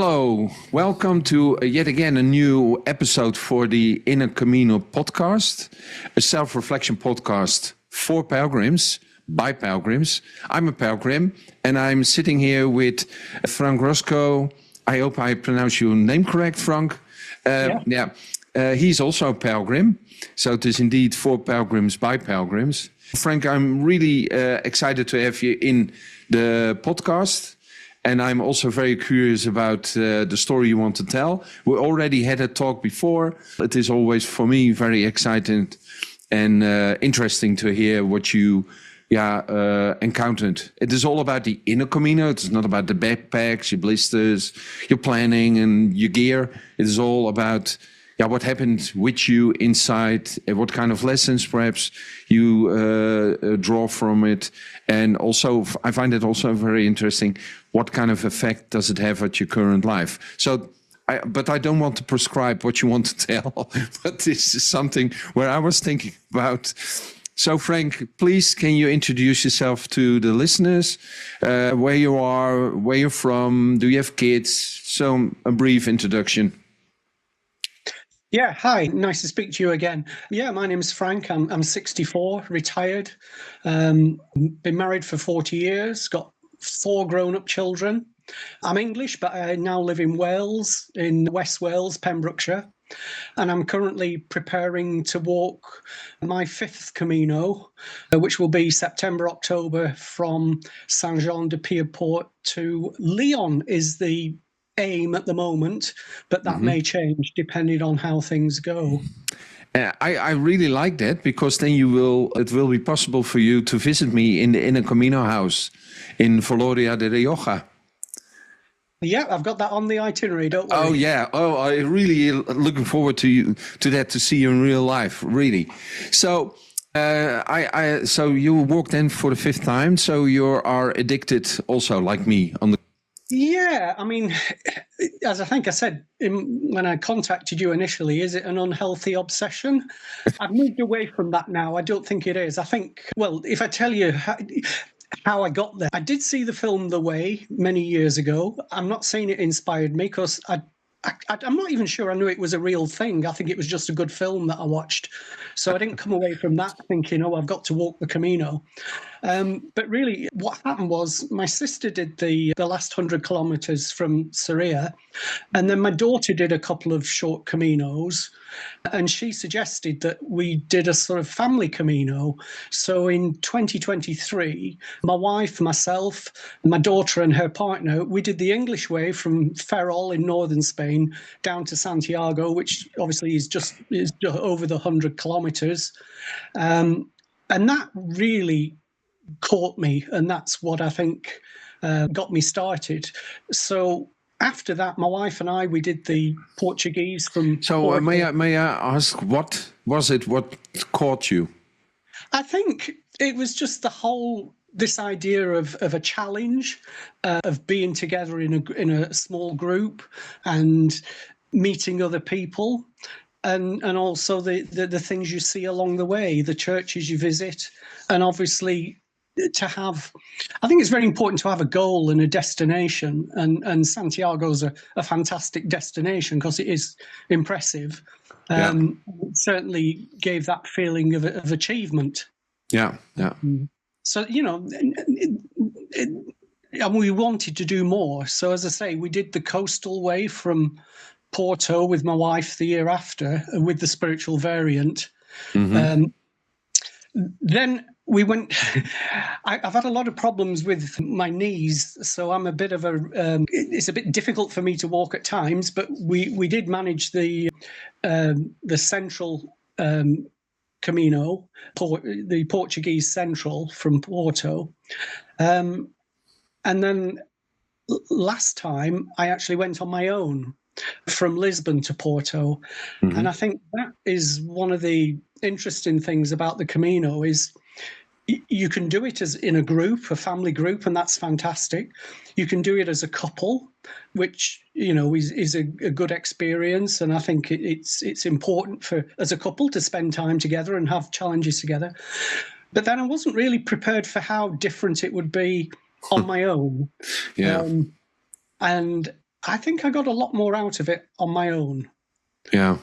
Hello, welcome to yet again a new episode for the Inner Camino podcast, a self-reflection podcast for pilgrims, by pilgrims. I'm a pilgrim and I'm sitting here with Frank Roscoe. I hope I pronounce your name correct, Frank. He's also a pilgrim, so it is indeed for pilgrims, by pilgrims. Frank, I'm really excited to have you in the podcast. And I'm also very curious about the story you want to tell. We already had a talk before. It is always, for me, very exciting and interesting to hear what you encountered. It is all about the inner Camino. It is not about the backpacks, your blisters, your planning and your gear. It is all about what happened with you inside, what kind of lessons perhaps you draw from it. And also, I find it also very interesting, what kind of effect does it have at your current life? But I don't want to prescribe what you want to tell, but this is something where I was thinking about. So Frank, please, can you introduce yourself to the listeners, where you are, where you're from, do you have kids? So a brief introduction. Yeah, hi, nice to speak to you again. Yeah, my name's Frank, I'm 64, retired, been married for 40 years, got 4 grown-up children. I'm English, but I now live in Wales, in West Wales, Pembrokeshire, and I'm currently preparing to walk my 5th Camino, which will be September, October, from Saint-Jean-de-Pied-Port to Lyon is the aim at the moment, but that may change depending on how things go. I really like that, because then it will be possible for you to visit me in the Inner Camino house in Valoria de Rioja. Yeah, I've got that on the itinerary, don't worry. Oh yeah, I really looking forward to that, to see you in real life, really. So so you walked in for the 5th time, so you are addicted also like me on the. Yeah, I mean, as I think I said when I contacted you initially, is it an unhealthy obsession? I've moved away from that now. I don't think it is. I think, well, if I tell you how I got there, I did see the film The Way many years ago. I'm not saying it inspired me, because I'm not even sure I knew it was a real thing. I think it was just a good film that I watched. So I didn't come away from that thinking, oh, I've got to walk the Camino. But really, what happened was my sister did the last 100 kilometers from Syria, and then my daughter did a couple of short Caminos, and she suggested that we did a sort of family Camino. So in 2023, my wife, myself, my daughter and her partner, we did the English way from Ferrol in northern Spain down to Santiago, which obviously is just over the 100 kilometers. And that really caught me, and that's what I think got me started. So after that, my wife and I, we did the Portuguese from. So may I ask, what was it? What caught you? I think it was just this idea of a challenge, of being together in a small group and meeting other people. And also the things you see along the way, the churches you visit, and obviously I think it's very important to have a goal and a destination, and Santiago's a fantastic destination because it is impressive. It certainly gave that feeling of achievement. Yeah. So, and we wanted to do more. So as I say, we did the coastal way from Porto with my wife the year after, with the spiritual variant. Then we went. I've had a lot of problems with my knees, so I'm a bit of it's a bit difficult for me to walk at times. But we did manage the central Camino, the Portuguese central from Porto, and then last time I actually went on my own from Lisbon to Porto. And I think that is one of the interesting things about the Camino is you can do it as in a group, a family group, and that's fantastic. You can do it as a couple, which, is a good experience. And I think it's important as a couple to spend time together and have challenges together. But then I wasn't really prepared for how different it would be on my own. Yeah. And I think I got a lot more out of it on my own. Yeah.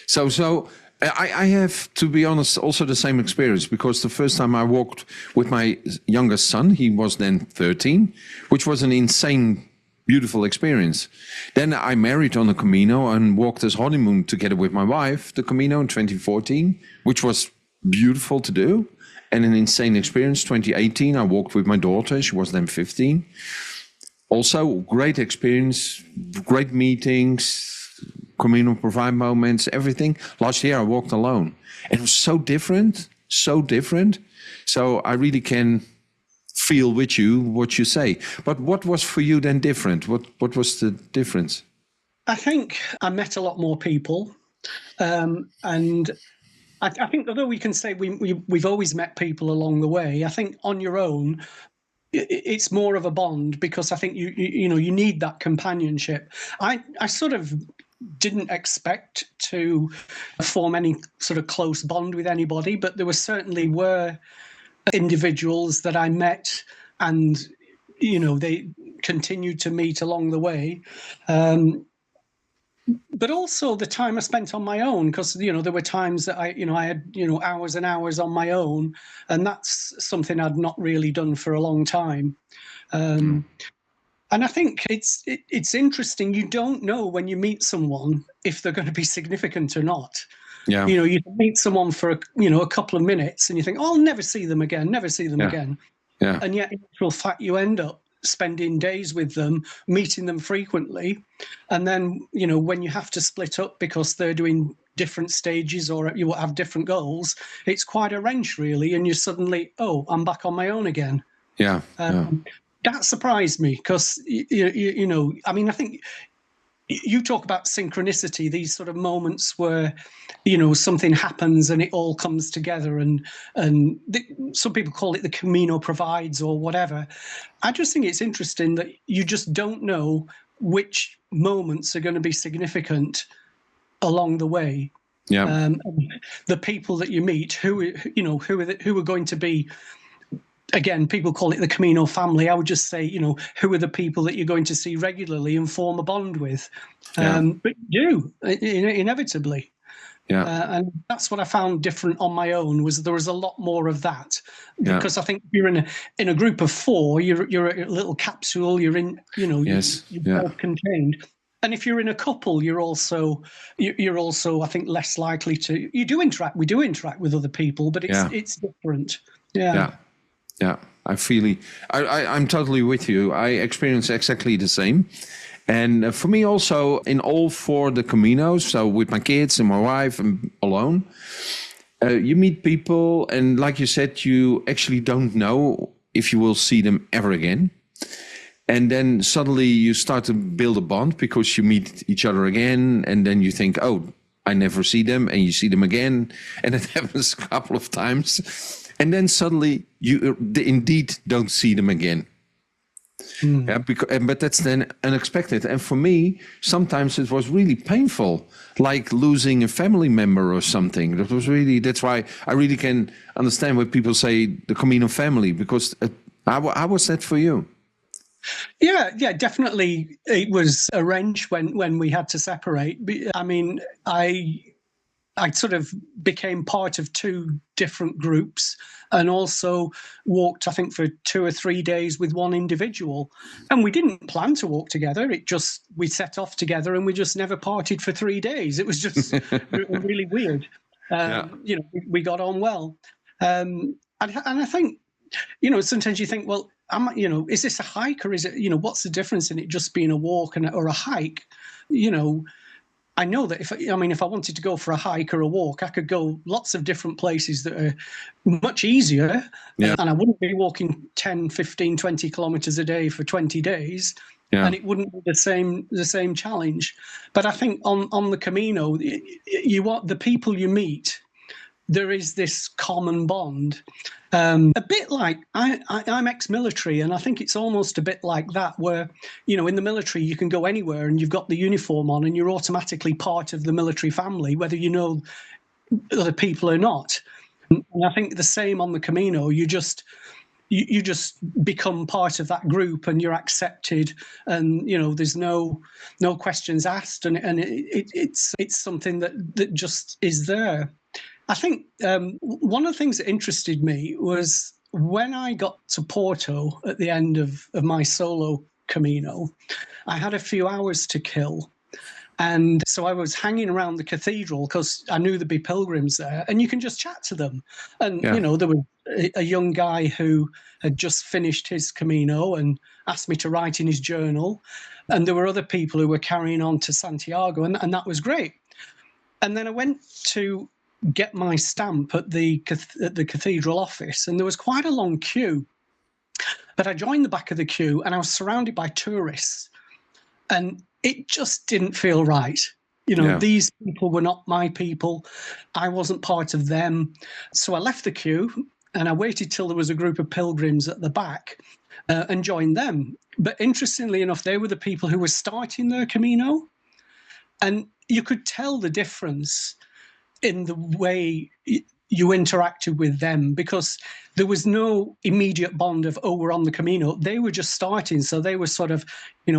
So I have, to be honest, also the same experience, because the first time I walked with my youngest son, he was then 13, which was an insane, beautiful experience. Then I married on the Camino and walked as honeymoon together with my wife, the Camino in 2014, which was beautiful to do and an insane experience. 2018, I walked with my daughter. She was then 15. Also, great experience, great meetings, Camino provide moments, everything. Last year I walked alone. And it was so different, so different. So I really can feel with you what you say. But what was for you then different? What was the difference? I think I met a lot more people. And I think although we can say we've always met people along the way, I think on your own, it's more of a bond, because I think you need that companionship. I sort of didn't expect to form any sort of close bond with anybody, but there certainly were individuals that I met, and they continued to meet along the way. But also the time I spent on my own, because there were times that I had hours and hours on my own, and that's something I'd not really done for a long time. And I think it's interesting. You don't know when you meet someone if they're going to be significant or not. Yeah. You meet someone for a couple of minutes and you think, oh, I'll never see them again, never see them again. Yeah. And yet, in actual fact, you end up spending days with them, meeting them frequently. And then, when you have to split up because they're doing different stages or you have different goals, it's quite a wrench, really. And you're suddenly, oh, I'm back on my own again. Yeah. That surprised me, because, I mean, I think you talk about synchronicity, these sort of moments where, something happens and it all comes together, and some people call it the Camino provides or whatever. I just think it's interesting that you just don't know which moments are going to be significant along the way. Yeah. The people that you meet, who are going to be. Again, people call it the Camino family. I would just say, who are the people that you're going to see regularly and form a bond with? But you do, inevitably. Yeah. And that's what I found different on my own, was there was a lot more of that. Because I think you're in a group of four, you're a little capsule, you're in, you're self-contained. And if you're in a couple, you're also, I think, less likely to. We do interact with other people, but it's different. Yeah. I'm totally with you. I experience exactly the same. And for me also, in all four the Caminos, so with my kids and my wife and alone, you meet people, and like you said, you actually don't know if you will see them ever again. And then suddenly you start to build a bond because you meet each other again, and then you think, oh, I never see them, and you see them again, and it happens a couple of times. And then suddenly you indeed don't see them again. Yeah, but that's then unexpected. And for me, sometimes it was really painful, like losing a family member or something. That's why I really can understand when people say the Camino family, because how was that for you? Yeah, definitely. It was a wrench when we had to separate. I mean, I sort of became part of two different groups, and also walked, I think, for 2 or 3 days with one individual. And we didn't plan to walk together. We set off together and we just never parted for 3 days. It was just really weird. We got on well. And I think, sometimes you think, well, is this a hike, or is it, what's the difference in it just being a walk or a hike? I know that if I wanted to go for a hike or a walk, I could go lots of different places that are much easier. Yeah. And I wouldn't be walking 10, 15, 20 kilometers a day for 20 days. Yeah. And it wouldn't be the same challenge. But I think on the Camino, the people you meet, there is this common bond. A bit like I'm ex-military, and I think it's almost a bit like that, where, in the military, you can go anywhere and you've got the uniform on and you're automatically part of the military family, whether you know other people or not. And I think the same on the Camino. you just become part of that group and you're accepted, and there's no questions asked, and it's something that just is there. I think one of the things that interested me was when I got to Porto at the end of my solo Camino, I had a few hours to kill. And so I was hanging around the cathedral because I knew there'd be pilgrims there, and you can just chat to them. And, Yeah. there was a young guy who had just finished his Camino and asked me to write in his journal. And there were other people who were carrying on to Santiago, and that was great. And then I went to get my stamp at the cathedral office, and there was quite a long queue. But I joined the back of the queue, and I was surrounded by tourists. And it just didn't feel right. These people were not my people. I wasn't part of them. So I left the queue and I waited till there was a group of pilgrims at the back and joined them. But interestingly enough, they were the people who were starting their Camino. And you could tell the difference in the way you interacted with them, because there was no immediate bond of, oh, we're on the Camino. They were just starting. So they were sort of,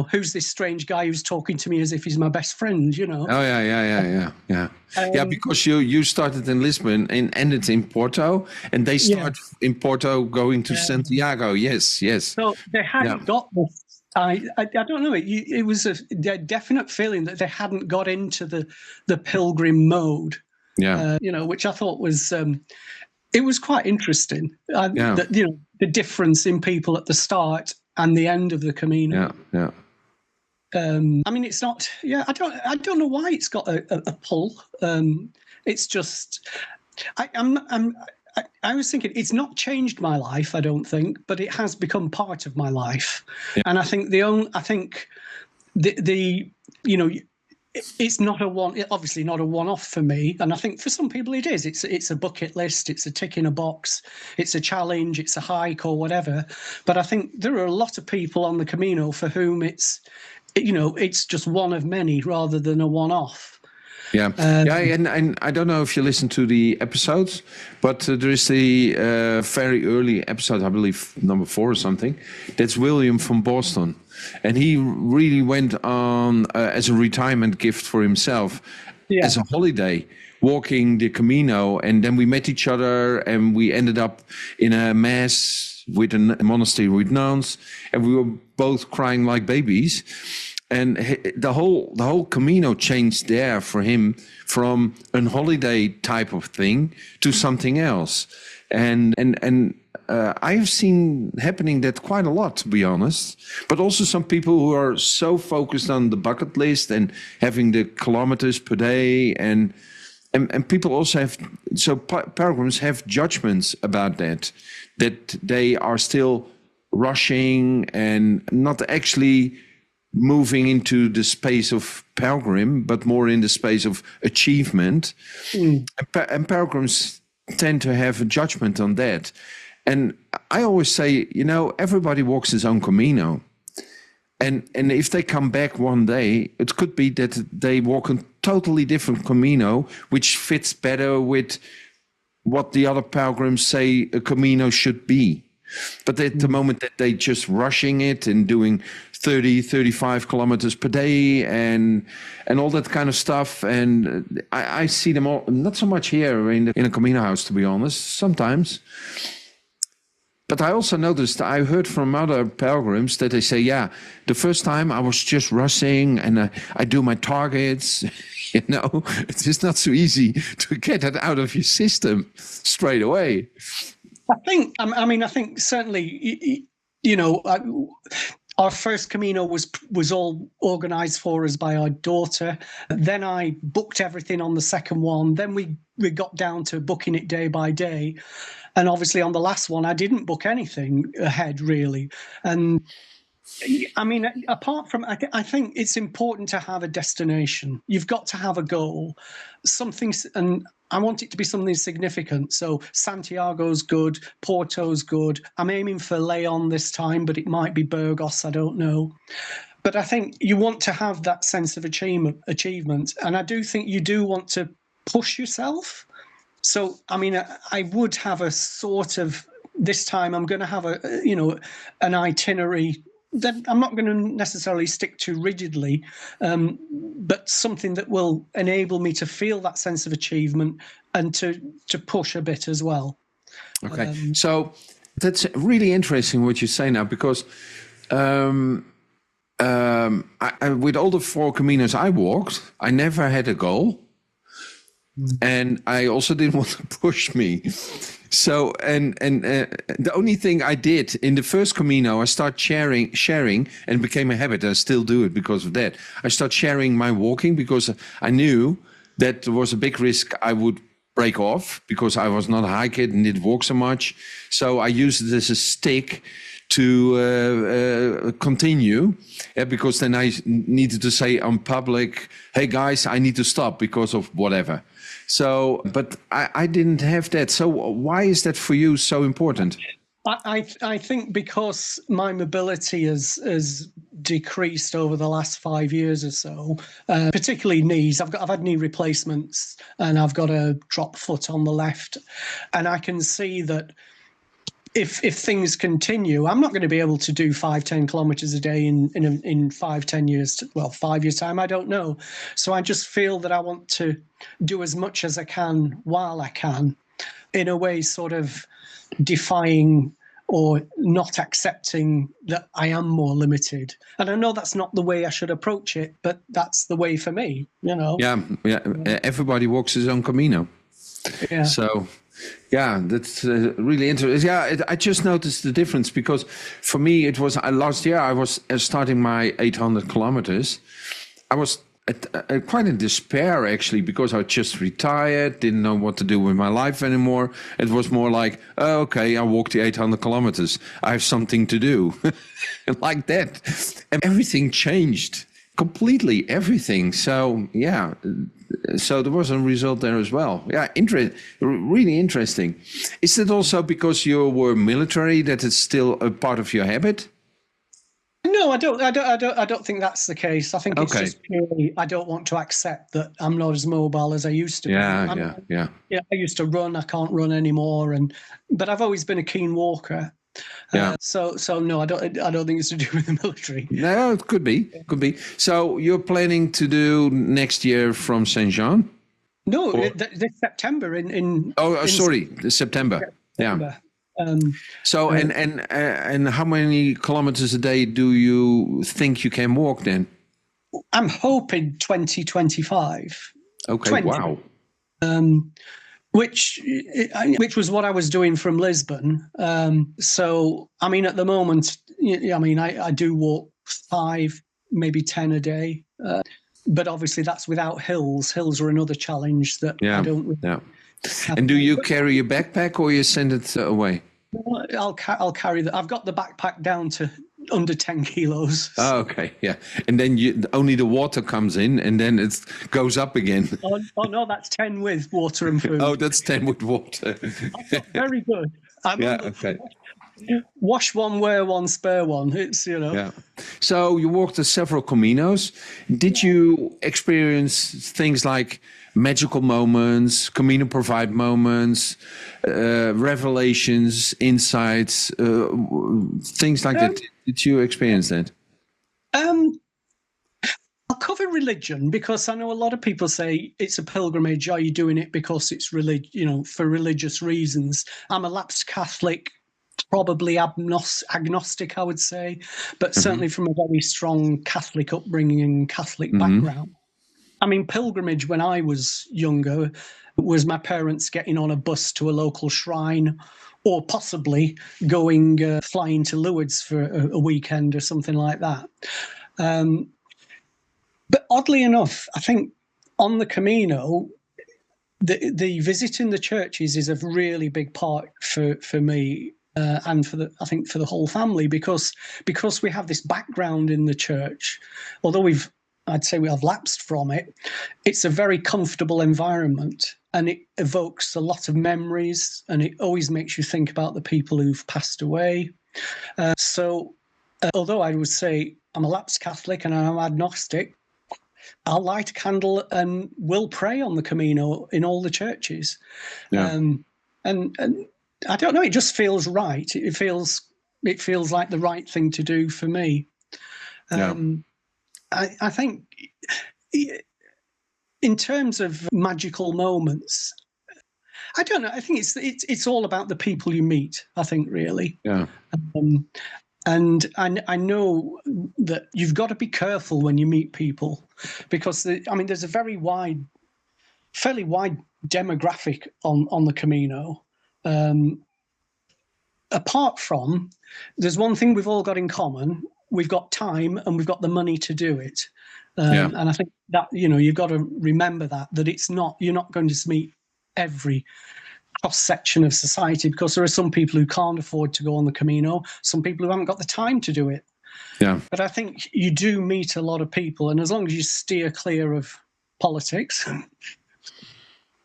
who's this strange guy who's talking to me as if he's my best friend, Oh, yeah. Because you started in Lisbon and ended in Porto, and they start in Porto going to Santiago. Yes. So they hadn't got this. I don't know. It was a definite feeling that they hadn't got into the pilgrim mode. Yeah. Which I thought was it was quite interesting. That, the difference in people at the start and the end of the Camino. Yeah. I mean, it's not. Yeah, I don't know why it's got a pull. It's just. I was thinking it's not changed my life, I don't think, but it has become part of my life. Yeah. And I think it's not obviously not a one-off for me, and I think for some people it is. It's a bucket list, it's a tick in a box, it's a challenge, it's a hike or whatever. But I think there are a lot of people on the Camino for whom it's just one of many rather than a one-off. Yeah, and I don't know if you listen to the episodes, but there is the very early episode, I believe number 4 or something. That's William from Boston, and he really went on as a retirement gift for himself, as a holiday, walking the Camino, and then we met each other, and we ended up in a mass with a monastery with nuns, and we were both crying like babies. And the whole Camino changed there for him from a holiday type of thing to something else. And I've seen happening that quite a lot, to be honest. But also some people who are so focused on the bucket list and having the kilometers per day. And people also have, so pilgrims have judgments about that they are still rushing and not actually moving into the space of pilgrim, but more in the space of achievement. And pilgrims tend to have a judgment on that. And I always say, everybody walks his own Camino. And if they come back one day, it could be that they walk a totally different Camino, which fits better with what the other pilgrims say a Camino should be. But at the moment that they just rushing it and doing 30, 35 kilometers per day and all that kind of stuff. And I see them all, not so much here in a Camino house, to be honest, sometimes. But I also noticed, I heard from other pilgrims that they say, the first time I was just rushing and I do my targets. It's just not so easy to get that out of your system straight away. I think certainly, our first Camino was all organised for us by our daughter. Then I booked everything on the second one. Then we got down to booking it day by day. And obviously on the last one, I didn't book anything ahead, really. And I mean, apart from, I think it's important to have a destination. You've got to have a goal, something, and I want it to be something significant. So Santiago's good, Porto's good. I'm aiming for Leon this time, but it might be Burgos, I don't know. But I think you want to have that sense of achievement. And I do think you do want to push yourself. So, I mean, I would have a sort of this time I'm going to have an itinerary that I'm not going to necessarily stick to rigidly, but something that will enable me to feel that sense of achievement and to push a bit as well. Okay, so that's really interesting what you say now, because with all the 4 Caminos I walked, I never had a goal. And I also didn't want to push me. So, and the only thing I did in the first Camino, I started sharing, and it became a habit. I still do it because of that. I started sharing my walking because I knew that there was a big risk I would break off because I was not a hiker and didn't walk so much. So I used it as a stick to continue, because then I needed to say on public, hey guys, I need to stop because of whatever. So, but I didn't have that. So why is that for you so important? I think because my mobility has decreased over the last 5 years or so, particularly knees. I've had knee replacements and I've got a drop foot on the left, and I can see that if things continue, I'm not going to be able to do 5-10 kilometers a day in 5-10 years. 5 years time, I don't know. So I just feel that I want to do as much as I can while I can, in a way, sort of defying or not accepting that I am more limited. And I know that's not the way I should approach it, but that's the way for me, Yeah. Everybody walks his own Camino. Yeah. So, yeah, that's really interesting. Yeah, I just noticed the difference because for me, it was last year I was starting my 800 kilometers. I was quite in despair, actually, because I just retired, didn't know what to do with my life anymore. It was more like, oh, okay, I walked the 800 kilometers. I have something to do. Like that. And everything changed. Completely everything. So, yeah. So there was a result there as well. Yeah, really interesting. Is it also because you were military that it's still a part of your habit? No, I don't think that's the case. I think it's just purely I don't want to accept that I'm not as mobile as I used to be. Yeah. I used to run. I can't run anymore, but I've always been a keen walker. Yeah. So no, I don't think it's to do with the military. No, it could be. So you're planning to do next year from Saint Jean? No, this September in September. Yeah. So uh, and how many kilometers a day do you think you can walk then? I'm hoping 2025. Okay. 20. Wow. Which was what I was doing from Lisbon. So, I mean, at the moment, I do walk 5, maybe 10 a day. But obviously that's without hills. Hills are another challenge that I don't really have. And do you carry a backpack or you send it away? I'll carry that. I've got the backpack down to under 10 kilos. Oh, okay, yeah. And then only the water comes in and then it goes up again. Oh no, that's 10 with water and food. Oh, that's 10 with water. Very good. Okay. Wash one, wear one, spare one. It's, Yeah. So you walked several Caminos. Did you experience things like magical moments, Camino provide moments, revelations, insights, things like that? Did you experience that? I'll cover religion because I know a lot of people say it's a pilgrimage. Are you doing it because it's for religious reasons? I'm a lapsed Catholic, probably agnostic, I would say, but certainly from a very strong Catholic upbringing and Catholic background. I mean, pilgrimage when I was younger was my parents getting on a bus to a local shrine, or possibly flying to Lourdes for a weekend or something like that. But oddly enough, I think on the Camino, the visiting the churches is a really big part for me and for the whole family because we have this background in the church. Although I'd say we have lapsed from it. It's a very comfortable environment and it evokes a lot of memories and it always makes you think about the people who've passed away. So although I would say I'm a lapsed Catholic and I'm agnostic, I'll light a candle and will pray on the Camino in all the churches. Yeah. And I don't know. It just feels right. It feels like the right thing to do for me. Yeah. I think in terms of magical moments, I don't know. I think it's all about the people you meet. I think really. Yeah. And I know that you've got to be careful when you meet people, because there's a fairly wide demographic on the Camino. Apart from, there's one thing we've all got in common: we've got time and we've got the money to do it. And I think that you've got to remember that you're not going to meet every cross section of society, because there are some people who can't afford to go on the Camino, some people who haven't got the time to do it. Yeah. But I think you do meet a lot of people, and as long as you steer clear of politics,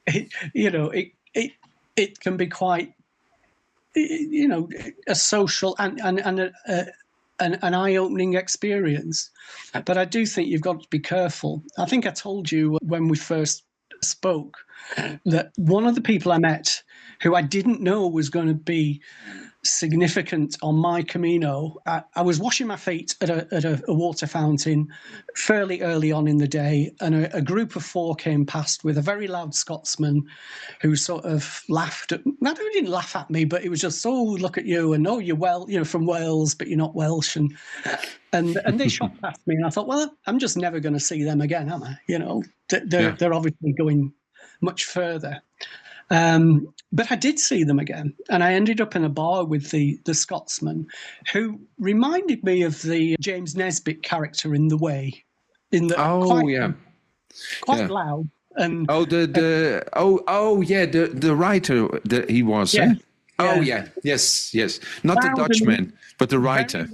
it can be quite, a social and an eye-opening experience. But I do think you've got to be careful. I think I told you when we first spoke that one of the people I met who I didn't know was going to be significant on my Camino, I was washing my feet at a water fountain fairly early on in the day, and a group of 4 came past with a very loud Scotsman who sort of laughed at, not he didn't laugh at me, but it was just, oh, look at you, and oh, you're from Wales, but you're not Welsh, and they shot past me, and I thought, well, I'm just never going to see them again, am I? They're obviously going much further. But I did see them again, and I ended up in a bar with the Scotsman, who reminded me of the James Nesbitt character in The Way, quite loud. And the writer that he was. Yeah, Oh yeah. yeah, yes, not the Dutchman, but the writer.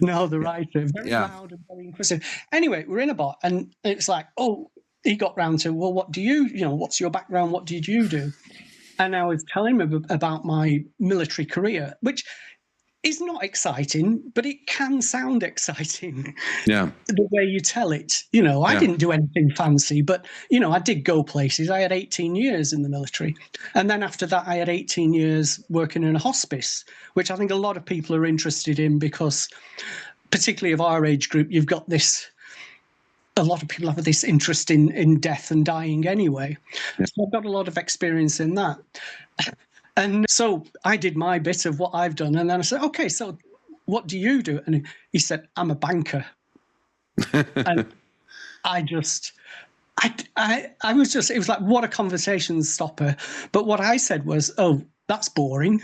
No, the writer, very loud and very inquisitive. Anyway, we're in a bar, and it's like, oh, he got round to, well, what do what's your background? What did you do? And I was telling him about my military career, which is not exciting, but it can sound exciting. Yeah. The way you tell it. I didn't do anything fancy, but, I did go places. I had 18 years in the military. And then after that, I had 18 years working in a hospice, which I think a lot of people are interested in, because particularly of our age group, you've got this, a lot of people have this interest in death and dying anyway. Yeah. So I've got a lot of experience in that. And so I did my bit of what I've done. And then I said, okay, so what do you do? And he said, I'm a banker. And I was just, it was like, what a conversation stopper. But what I said was, oh, that's boring.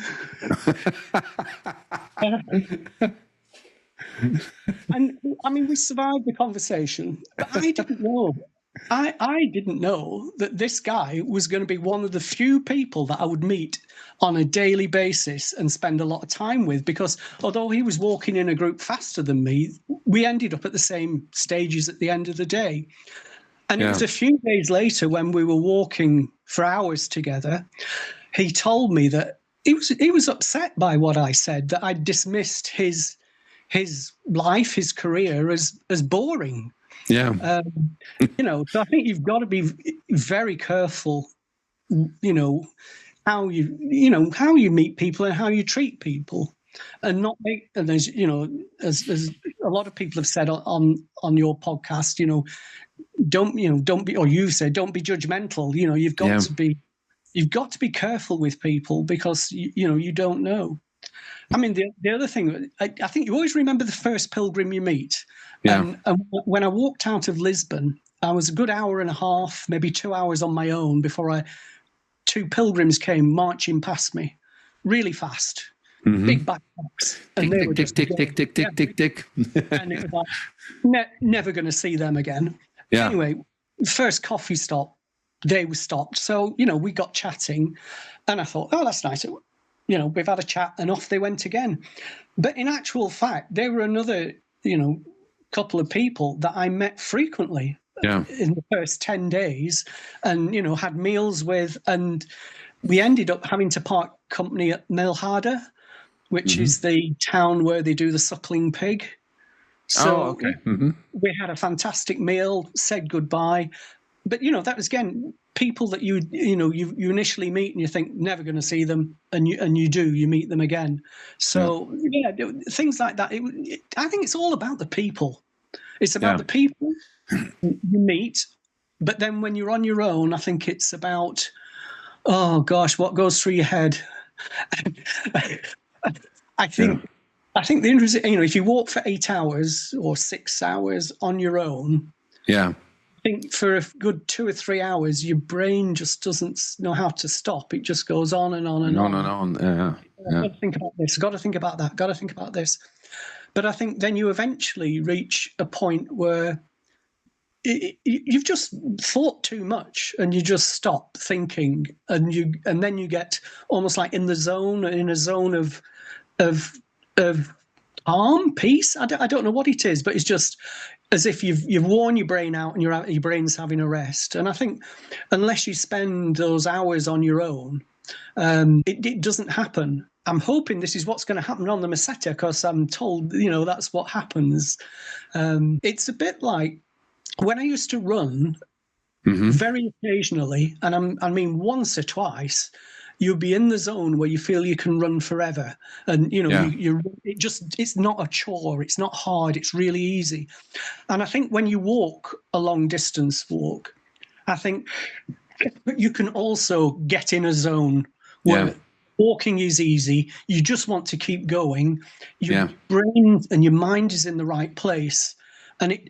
And we survived the conversation, but I didn't know. I didn't know that this guy was going to be one of the few people that I would meet on a daily basis and spend a lot of time with, because although he was walking in a group faster than me, we ended up at the same stages at the end of the day. And it was a few days later, when we were walking for hours together, he told me that he was upset by what I said, that I dismissed his life, his career as boring. Yeah. So I think you've got to be very careful, how you meet people and how you treat people, and not make, and as as a lot of people have said on your podcast, don't be, or you've said, don't be judgmental. You've got to be careful with people, because you don't know. The other thing, I think you always remember the first pilgrim you meet. Yeah. And when I walked out of Lisbon, I was a good hour and a half, maybe 2 hours on my own before 2 pilgrims came marching past me, really fast, big backpacks. And they were just tick. And it was like, never going to see them again. Yeah. Anyway, first coffee stop, they were stopped. So, we got chatting, and I thought, oh, that's nice. We've had a chat, and off they went again. But in actual fact, there were another, couple of people that I met frequently in the first 10 days and, had meals with. And we ended up having to part company at Melhada, which is the town where they do the suckling pig. So we had a fantastic meal, said goodbye. but that was, again, people that you initially meet and you think never going to see them, and you meet them again. So things like that. I think it's all about the people. It's about the people you meet, but then when you're on your own, I think it's about, oh gosh, what goes through your head. I think the interesting, if you walk for 8 hours or 6 hours on your own, I think for a good 2 or 3 hours, your brain just doesn't know how to stop. It just goes on and on and on. Got to think about this. Got to think about that. Got to think about this. But I think then you eventually reach a point where you've just thought too much, and you just stop thinking, and then you get almost like in a zone of calm, peace. I don't know what it is, but it's just as if you've worn your brain out and your brain's having a rest. And I think unless you spend those hours on your own, it doesn't happen. I'm hoping this is what's going to happen on the Meseta, because I'm told, that's what happens. It's a bit like when I used to run, very occasionally, and I mean once or twice, you'll be in the zone where you feel you can run forever, and it's not a chore, it's not hard, it's really easy. And I think when you walk a long distance walk, I think you can also get in a zone where walking is easy. You just want to keep going. Your brain and your mind is in the right place, and it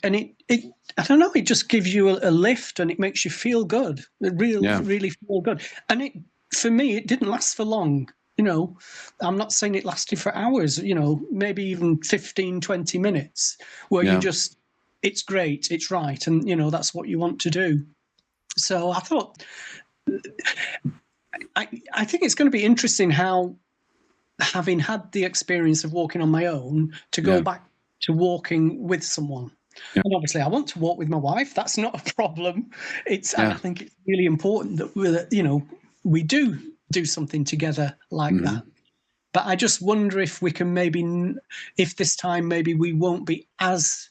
I don't know. It just gives you a lift, and it makes you feel good. It really feel good. And for me, it didn't last for long. I'm not saying it lasted for hours. Maybe even 15, 20 minutes, where you just, it's great, it's right, and that's what you want to do. So I thought, I think it's going to be interesting how, having had the experience of walking on my own, to go back to walking with someone. And obviously I want to walk with my wife. That's not a problem. I think it's really important that we do something together like that. But I just wonder if we can if this time maybe we won't be as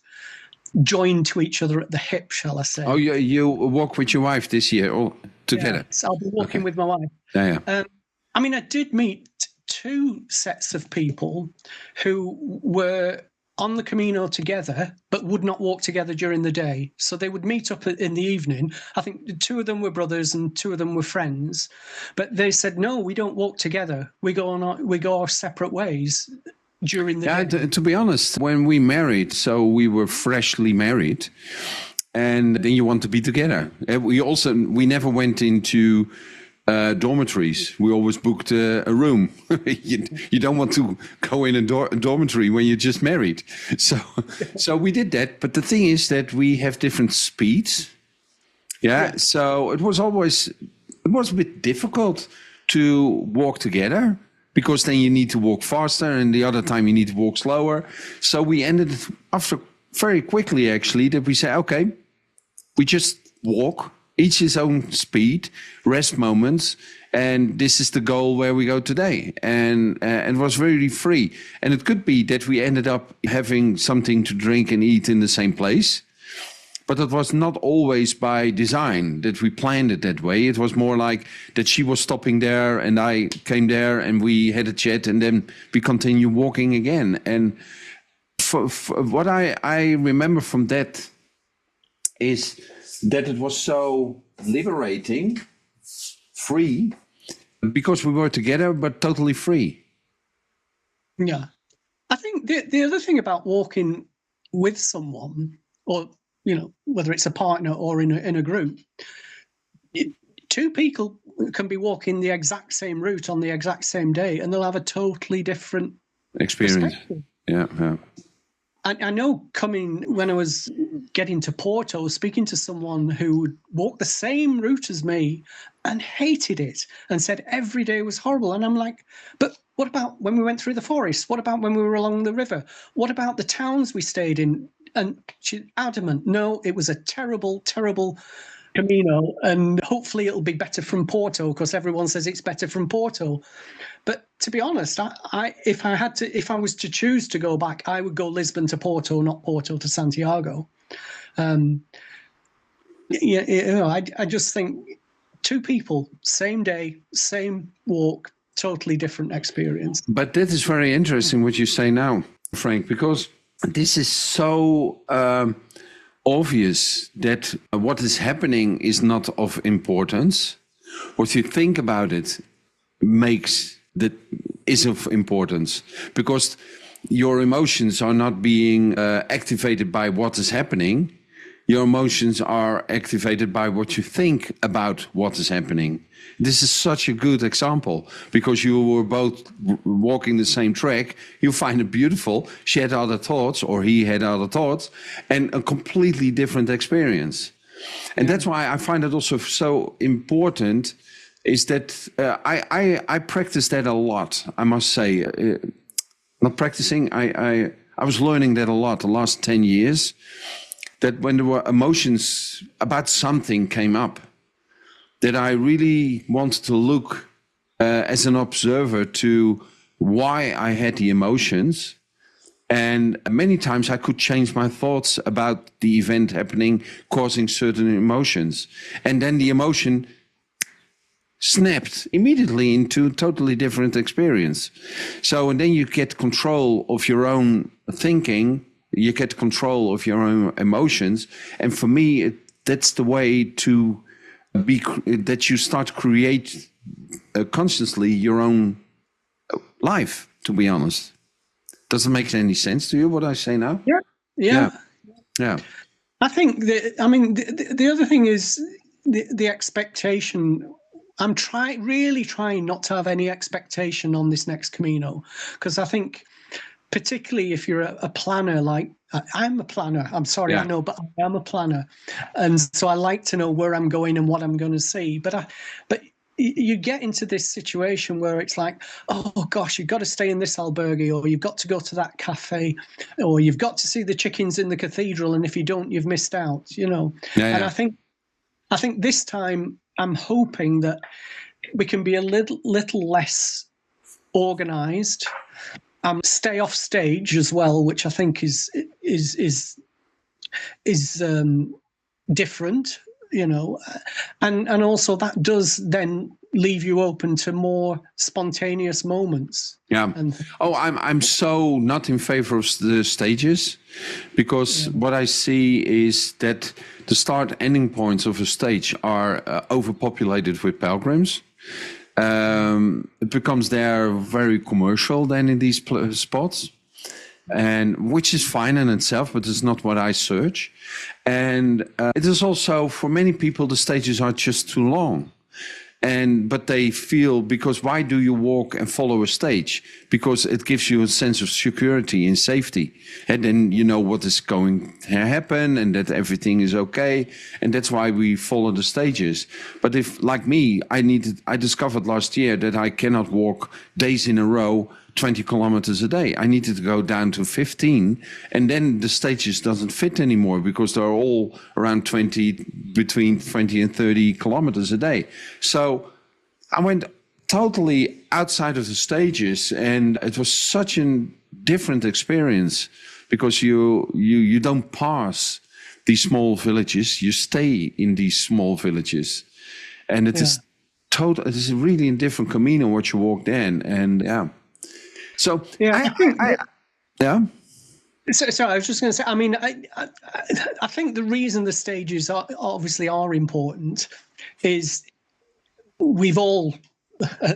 joined to each other at the hip, shall I say. Oh, you walk with your wife this year all together? Yes, I'll be walking with my wife. I mean, I did meet 2 sets of people who were on the Camino together, but would not walk together during the day. So they would meet up in the evening. I think 2 of them were brothers and 2 of them were friends. But they said, no, we don't walk together. We go our separate ways during the day. To be honest, when we married, so we were freshly married, and then you want to be together. We never went into dormitories. We always booked a room. You don't want to go in a dormitory when you're just married. So we did that. But the thing is that we have different speeds. So it was a bit difficult to walk together, because then you need to walk faster, and the other time you need to walk slower. So we ended after very quickly, actually, that we say, okay, we just walk, each his own speed, rest moments, and this is the goal where we go today. And it was really free. And it could be that we ended up having something to drink and eat in the same place, but it was not always by design that we planned it that way. It was more like that she was stopping there and I came there and we had a chat, and then we continue walking again. And for what I remember from that is that it was so liberating, free, because we were together, but totally free. Yeah. I think the other thing about walking with someone, or, whether it's a partner or in a group, 2 people can be walking the exact same route on the exact same day, and they'll have a totally different experience. Yeah. I know when I was getting to Porto, speaking to someone who would walk the same route as me and hated it and said every day was horrible. And I'm like, but what about when we went through the forest? What about when we were along the river? What about the towns we stayed in? And she's adamant, no, it was a terrible, terrible Camino, and hopefully it'll be better from Porto, because everyone says it's better from Porto. But to be honest, if I was to choose to go back, I would go Lisbon to Porto, not Porto to Santiago. Yeah, I just think two people, same day, same walk, totally different experience. But that is very interesting what you say now, Frank, because this is so obvious that what is happening is not of importance. What you think about it is of importance, because your emotions are not being activated by what is happening. Your emotions are activated by what you think about what is happening. This is such a good example, because you were both walking the same track. You find it beautiful. She had other thoughts, or he had other thoughts, and a completely different experience. And that's why I find it also so important, is that I practice that a lot, I must say. Not practicing, I was learning that a lot the last 10 years, that when there were emotions about something came up, that I really wanted to look as an observer to why I had the emotions. And many times I could change my thoughts about the event happening, causing certain emotions. And then the emotion snapped immediately into a totally different experience. So, and then you get control of your own thinking, you get control of your own emotions. And for me, that's the way to be, that you start to create consciously your own life, to be honest. Does it make any sense to you, what I say now? Yeah. I think the other thing is the expectation. I'm really trying not to have any expectation on this next Camino, because I think, particularly if you're a planner, like I'm a planner. I'm sorry, I know, but I am a planner, and so I like to know where I'm going and what I'm going to see. But you get into this situation where it's like, oh gosh, you've got to stay in this albergue, or you've got to go to that cafe, or you've got to see the chickens in the cathedral, and if you don't, you've missed out. And I think this time I'm hoping that we can be a little less organized, stay off stage as well, which I think is different, and also that does then leave you open to more spontaneous moments. I'm so not in favor of the stages, because what I see is that the start ending points of a stage are overpopulated with pilgrims. It becomes there very commercial then in these spots, and which is fine in itself, but it's not what I search. And it is also, for many people, the stages are just too long. But they feel, because why do you walk and follow a stage? Because it gives you a sense of security and safety. And then you know what is going to happen and that everything is okay. And that's why we follow the stages. But if, like me, I discovered last year that I cannot walk days in a row 20 kilometers a day. I needed to go down to 15, and then the stages doesn't fit anymore, because they're all around between 20 and 30 kilometers a day. So I went totally outside of the stages, and it was such a different experience, because you don't pass these small villages, you stay in these small villages, and it is really a different Camino what you walked in, and So I think So I was just going to say, I think the reason the stages obviously are important is we've all,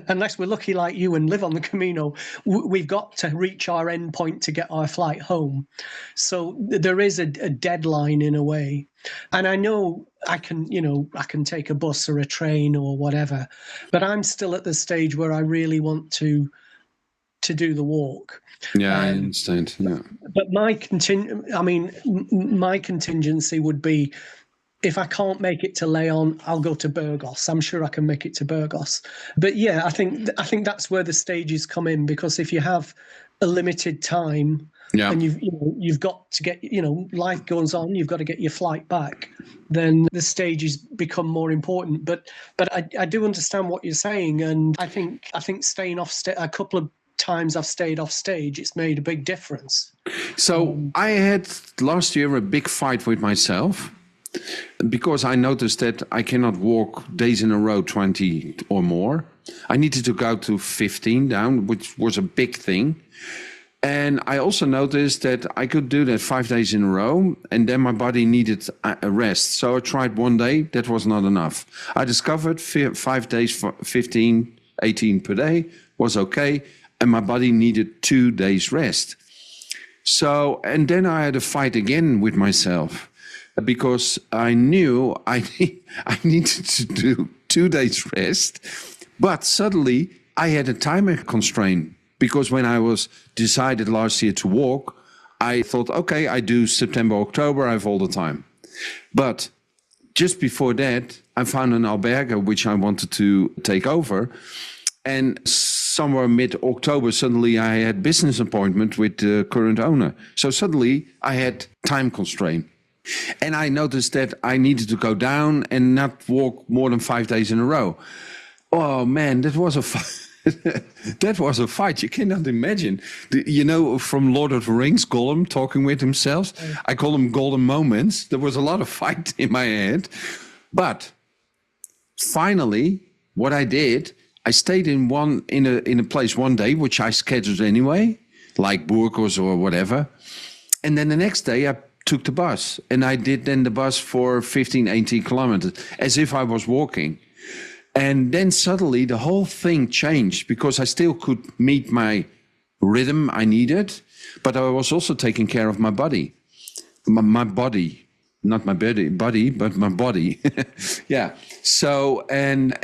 unless we're lucky like you and live on the Camino, we've got to reach our end point to get our flight home. So there is a deadline in a way. And I know I can take a bus or a train or whatever, but I'm still at the stage where I really want to do the walk. I understand. But my contingency would be, if I can't make it to Leon, I'll go to Burgos. I'm sure I can make it to Burgos. But I think that's where the stages come in, because if you have a limited time, and you've got to get, life goes on, you've got to get your flight back, then the stages become more important. But I do understand what you're saying, and I think staying off a couple of times I've stayed off stage, it's made a big difference. So I had last year a big fight with myself, because I noticed that I cannot walk days in a row 20 or more. I needed to go to 15 down, which was a big thing. And I also noticed that I could do that 5 days in a row, and then my body needed a rest. So I tried one day. That was not enough. I discovered 5 days, 15, 18 per day was okay, and my body needed 2 days rest. So, and then I had a fight again with myself, because I knew I needed to do 2 days rest, but suddenly I had a time constraint. Because when I was decided last year to walk, I thought, okay, I do September, October, I have all the time. But just before that, I found an albergue which I wanted to take over. And somewhere mid-October, suddenly I had business appointment with the current owner. So suddenly I had time constraint. And I noticed that I needed to go down and not walk more than 5 days in a row. Oh man, that was a that was a fight. You cannot imagine. From Lord of the Rings, Gollum talking with himself. I call them golden moments. There was a lot of fight in my head. But finally, what I did, I stayed in a place one day, which I scheduled anyway, like Burgos or whatever. And then the next day I took the bus. And I did then the bus for 15, 18 kilometers, as if I was walking. And then suddenly the whole thing changed, because I still could meet my rhythm I needed, but I was also taking care of my body. My body, not my body, but my body. Yeah. So, and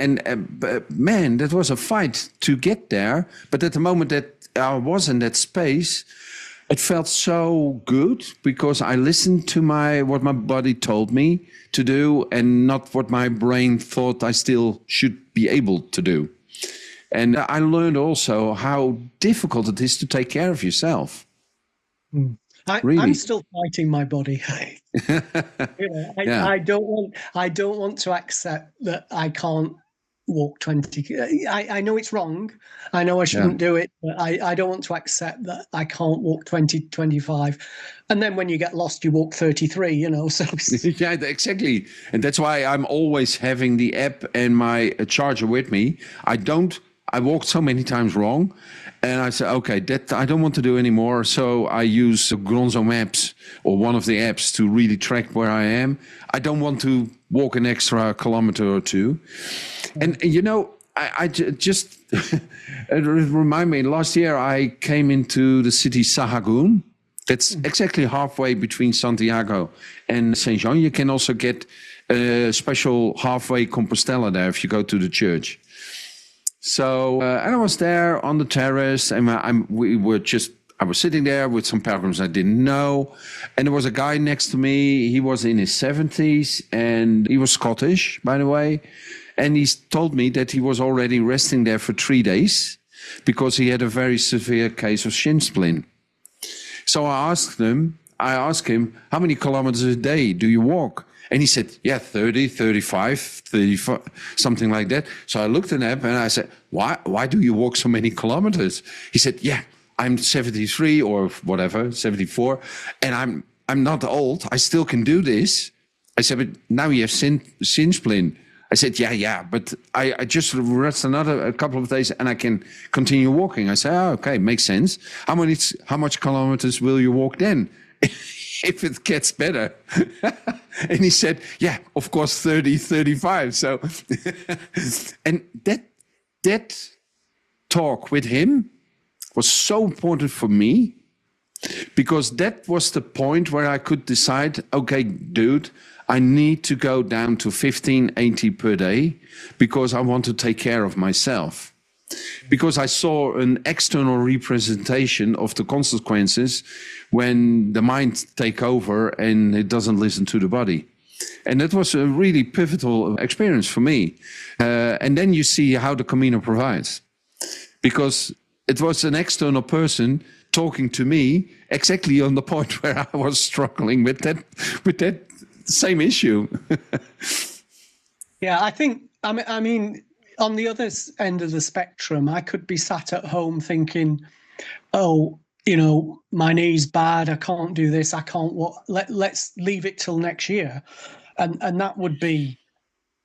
man, that was a fight to get there. But at the moment that I was in that space, it felt so good, because I listened to what my body told me to do, and not what my brain thought I still should be able to do. And I learned also how difficult it is to take care of yourself. Really? I'm still fighting my body. Yeah. I don't want to accept that I can't walk 20. I know it's wrong. I know I shouldn't do it, but I don't want to accept that I can't walk 20, 25. And then when you get lost, you walk 33, so. Yeah, exactly. And that's why I'm always having the app and my charger with me. I walked so many times wrong. And I said, okay, that I don't want to do anymore. So I use Gronzo Maps, or one of the apps, to really track where I am. I don't want to walk an extra kilometer or two. And, I just it remind me, last year I came into the city Sahagún. That's exactly halfway between Santiago and Saint Jean. You can also get a special halfway Compostela there if you go to the church. So, and I was there on the terrace, and I was sitting there with some pilgrims I didn't know. And there was a guy next to me. He was in his 70s, and he was Scottish, by the way. And he told me that he was already resting there for 3 days because he had a very severe case of shin splint. So I asked him, how many kilometers a day do you walk? And he said, 30, 35, 35, something like that. So I looked at him and I said, why do you walk so many kilometers? He said, I'm 73 or whatever, 74, and I'm not old. I still can do this. I said, but now you have shin splint. I said, but I just rest a couple of days and I can continue walking. I said, okay, makes sense. How much kilometers will you walk then? If it gets better. And he said, of course, 30, 35. So, and that talk with him was so important for me, because that was the point where I could decide, okay, dude, I need to go down to 1580 per day because I want to take care of myself. Because I saw an external representation of the consequences when the mind take over and it doesn't listen to the body. And that was a really pivotal experience for me. And then you see how the Camino provides. Because it was an external person talking to me exactly on the point where I was struggling with that same issue. Yeah, I mean, on the other end of the spectrum, I could be sat at home thinking, my knee's bad, I can't do this, I can't walk, let's leave it till next year. and that would be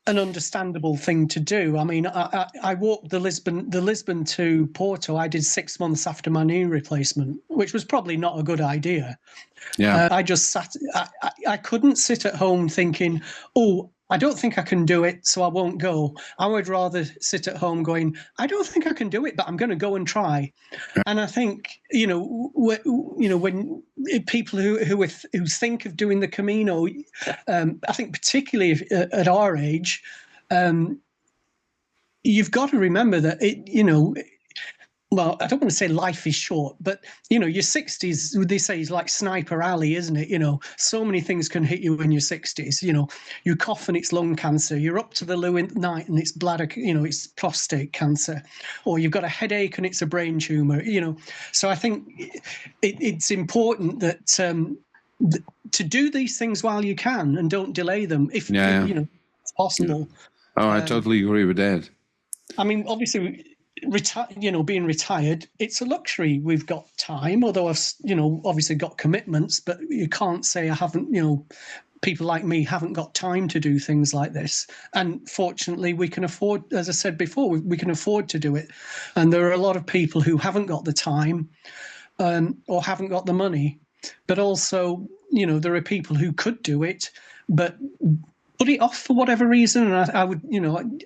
an understandable thing to do. I mean, I walked the Lisbon to Porto. I did 6 months after my knee replacement, which was probably not a good idea. Yeah. I just sat. I couldn't sit at home thinking, "Oh, I don't think I can do it, so I won't go." I would rather sit at home going, "I don't think I can do it, but I'm going to go and try." And I think when people who think of doing the Camino, I think particularly at our age, you've got to remember that well, I don't want to say life is short, but your 60s, they say, is like Sniper Alley, isn't it? So many things can hit you in your 60s. You cough and it's lung cancer. You're up to the loo at night and it's bladder, it's prostate cancer, or you've got a headache and it's a brain tumor. So I think it's important that to do these things while you can and don't delay them if it's possible. Oh, I totally agree with that. I mean, obviously, being retired, it's a luxury. We've got time, although I've, obviously got commitments, but you can't say I haven't, people like me haven't got time to do things like this. And fortunately, we can afford, as I said before, we can afford to do it. And there are a lot of people who haven't got the time or haven't got the money, but also, there are people who could do it, but put it off for whatever reason. And I would,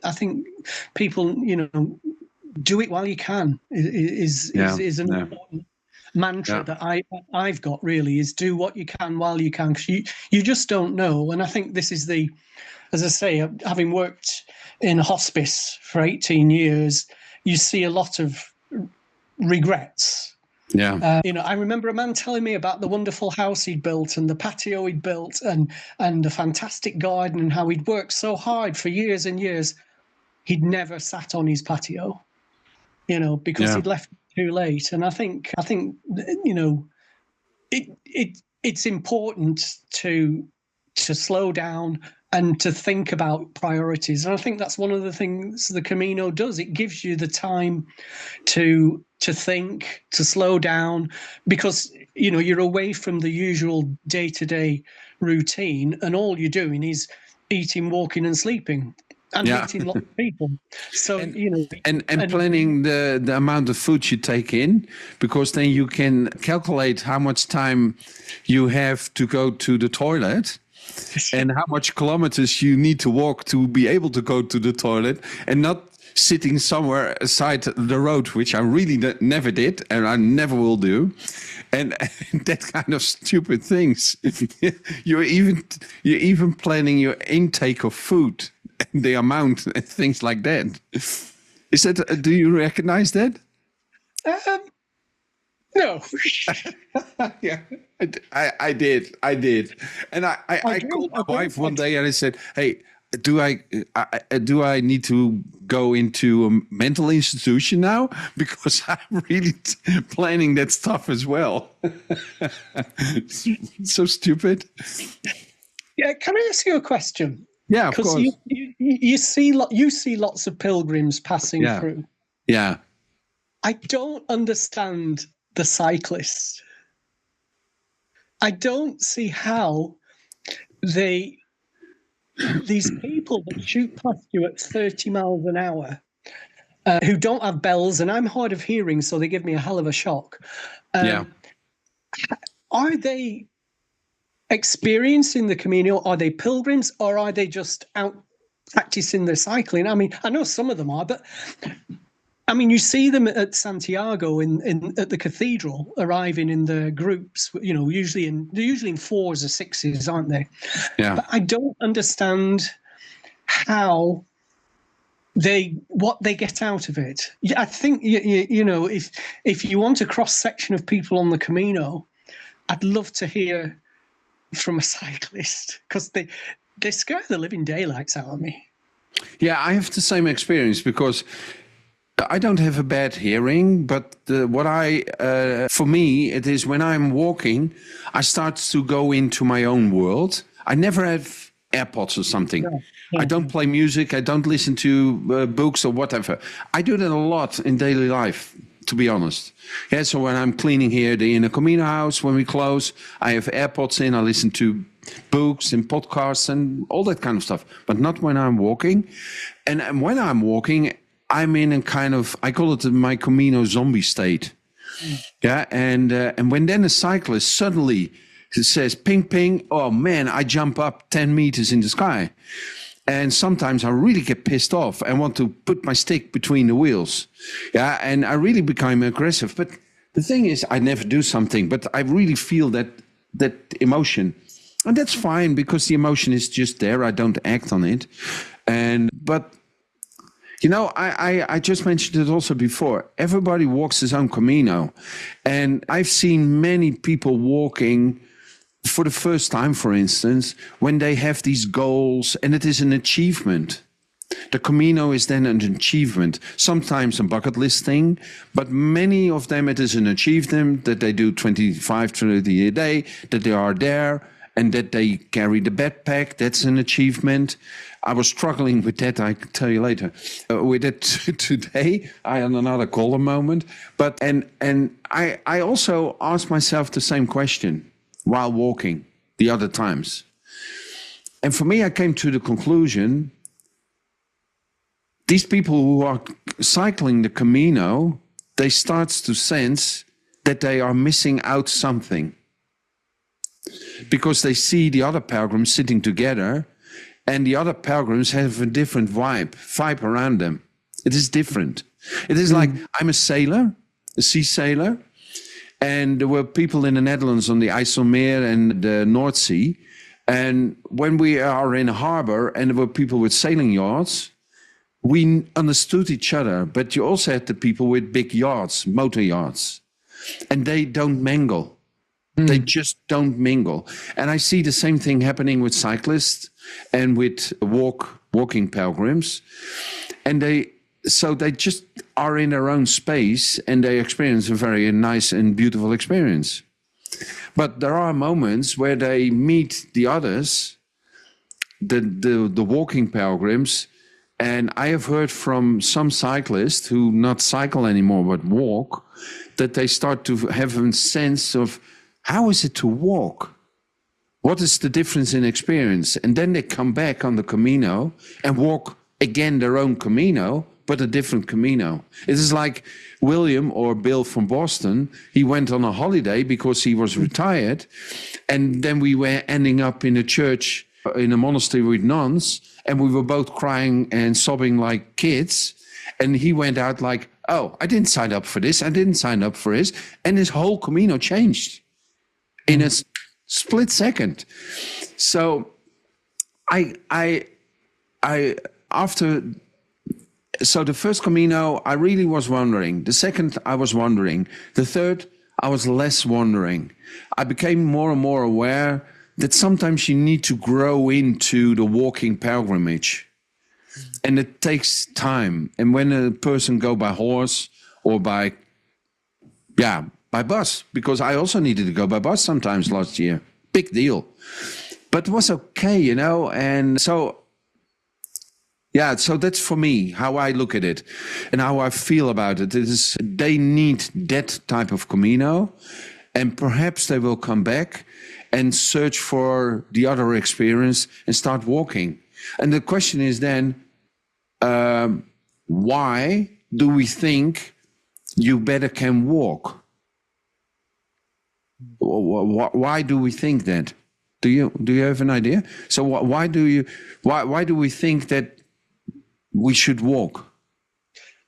I think people, do it while you can is an important mantra that I've got, really, is do what you can while you can, because you just don't know. And I think this is as I say, having worked in a hospice for 18 years, you see a lot of regrets. Yeah. I remember a man telling me about the wonderful house he'd built and the patio he'd built and the fantastic garden, and how he'd worked so hard for years and years. He'd never sat on his patio, because he'd left too late. And I think it's important to slow down and to think about priorities. And I think that's one of the things the Camino does. It gives you the time to think, to slow down, because you're away from the usual day-to-day routine, and all you're doing is eating, walking, and sleeping. And meeting lots of people. So, and planning the amount of food you take in, because then you can calculate how much time you have to go to the toilet and how much kilometers you need to walk to be able to go to the toilet, and not sitting somewhere aside the road, which I really never did and I never will do. And that kind of stupid things. You're even planning your intake of food, the amount, and things like that. Is that? Do you recognize that? No. Yeah, I did, and I called my wife one day and I said, "Hey, do I need to go into a mental institution now, because I'm really planning that stuff as well." So stupid. Yeah, can I ask you a question? Yeah, of course. Because you see lots of pilgrims passing through. Yeah. I don't understand the cyclists. I don't see how these people that shoot past you at 30 miles an hour, who don't have bells, and I'm hard of hearing, so they give me a hell of a shock. Are they experiencing the Camino? Are they pilgrims, or are they just out practicing their cycling? I mean, I know some of them are, but I mean, you see them at Santiago at the cathedral, arriving in the groups. Usually in 4s or 6s, aren't they? Yeah. But I don't understand how what they get out of it. I think if you want a cross section of people on the Camino, I'd love to hear from a cyclist, because they scare the living daylights out of me. Yeah, I have the same experience, because I don't have a bad hearing, but for me, it is when I'm walking, I start to go into my own world. I never have AirPods or something. I don't play music. I don't listen to books or whatever. I do that a lot in daily life, to be honest. Yeah, so when I'm cleaning here in the Camino house, when we close, I have AirPods in. I listen to books and podcasts and all that kind of stuff, but not when I'm walking. And when I'm walking, I'm in a kind of, I call it my Camino zombie state. Yeah, and when then a cyclist suddenly says ping ping, oh man, I jump up 10 meters in the sky. And sometimes I really get pissed off and want to put my stick between the wheels. Yeah, and I really become aggressive. But the thing is, I never do something, but I really feel that emotion. And that's fine because the emotion is just there. I don't act on it. But you know, I just mentioned it also before. Everybody walks his own Camino. And I've seen many people walking for the first time, for instance, when they have these goals and it is an achievement. The Camino is then an achievement, sometimes a bucket list thing, but many of them it is an achievement that they do 25, 30 a day, that they are there and that they carry the backpack. That's an achievement. I was struggling with that, I can tell you later, with it today. I had another collar moment. But and I also asked myself the same question while walking the other times. And for me, I came to the conclusion, these people who are cycling the Camino, they start to sense that they are missing out something. Because they see the other pilgrims sitting together, and the other pilgrims have a different vibe around them. It is different. It is like, I'm a sailor, a sea sailor, and there were people in the Netherlands on the IJsselmeer and the North Sea. And when we are in a harbor and there were people with sailing yachts, we understood each other. But you also had the people with big yachts, motor yachts, and they don't mingle. They just don't mingle. And I see the same thing happening with cyclists and with walking pilgrims. And they just are in their own space and they experience a very nice and beautiful experience. But there are moments where they meet the others, the walking pilgrims. And I have heard from some cyclists who not cycle anymore but walk, that they start to have a sense of, how is it to walk? What is the difference in experience? And then they come back on the Camino and walk again their own Camino, but a different Camino. It is like William or Bill from Boston. He went on a holiday because he was retired. And then we were ending up in a church, in a monastery with nuns. And we were both crying and sobbing like kids. And he went out like, oh, I didn't sign up for this. I didn't sign up for this. And his whole Camino changed in a split second. So so the first Camino, I really was wondering. The second, I was wondering. The third, I was less wondering. I became more and more aware that sometimes you need to grow into the walking pilgrimage. And it takes time. And when a person go by horse or by bus, because I also needed to go by bus sometimes last year. Big deal. But it was okay, you know. And so that's for me, how I look at it and how I feel about it. It is, they need that type of Camino, and perhaps they will come back and search for the other experience and start walking. And the question is then, why do we think you better can walk? Why do we think that? Do you have an idea? So why do we think that we should walk?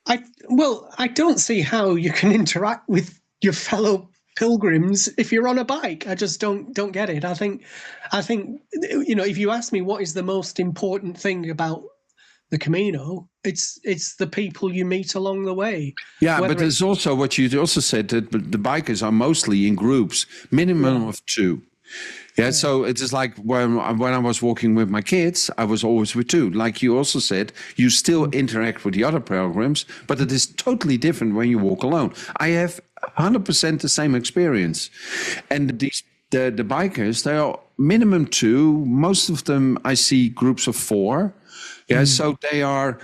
I don't see how you can interact with your fellow pilgrims if you're on a bike. I just don't get it. I think you know, if you ask me what is the most important thing about the Camino, it's the people you meet along the way. Yeah, but there's also what you also said, that the bikers are mostly in groups, minimum of 2. Yeah, so it is like when I was walking with my kids, I was always with 2. Like you also said, you still interact with the other pilgrims, but it is totally different when you walk alone. I have 100% the same experience. And the bikers, they are minimum 2. Most of them, I see groups of 4. Yeah, so they are,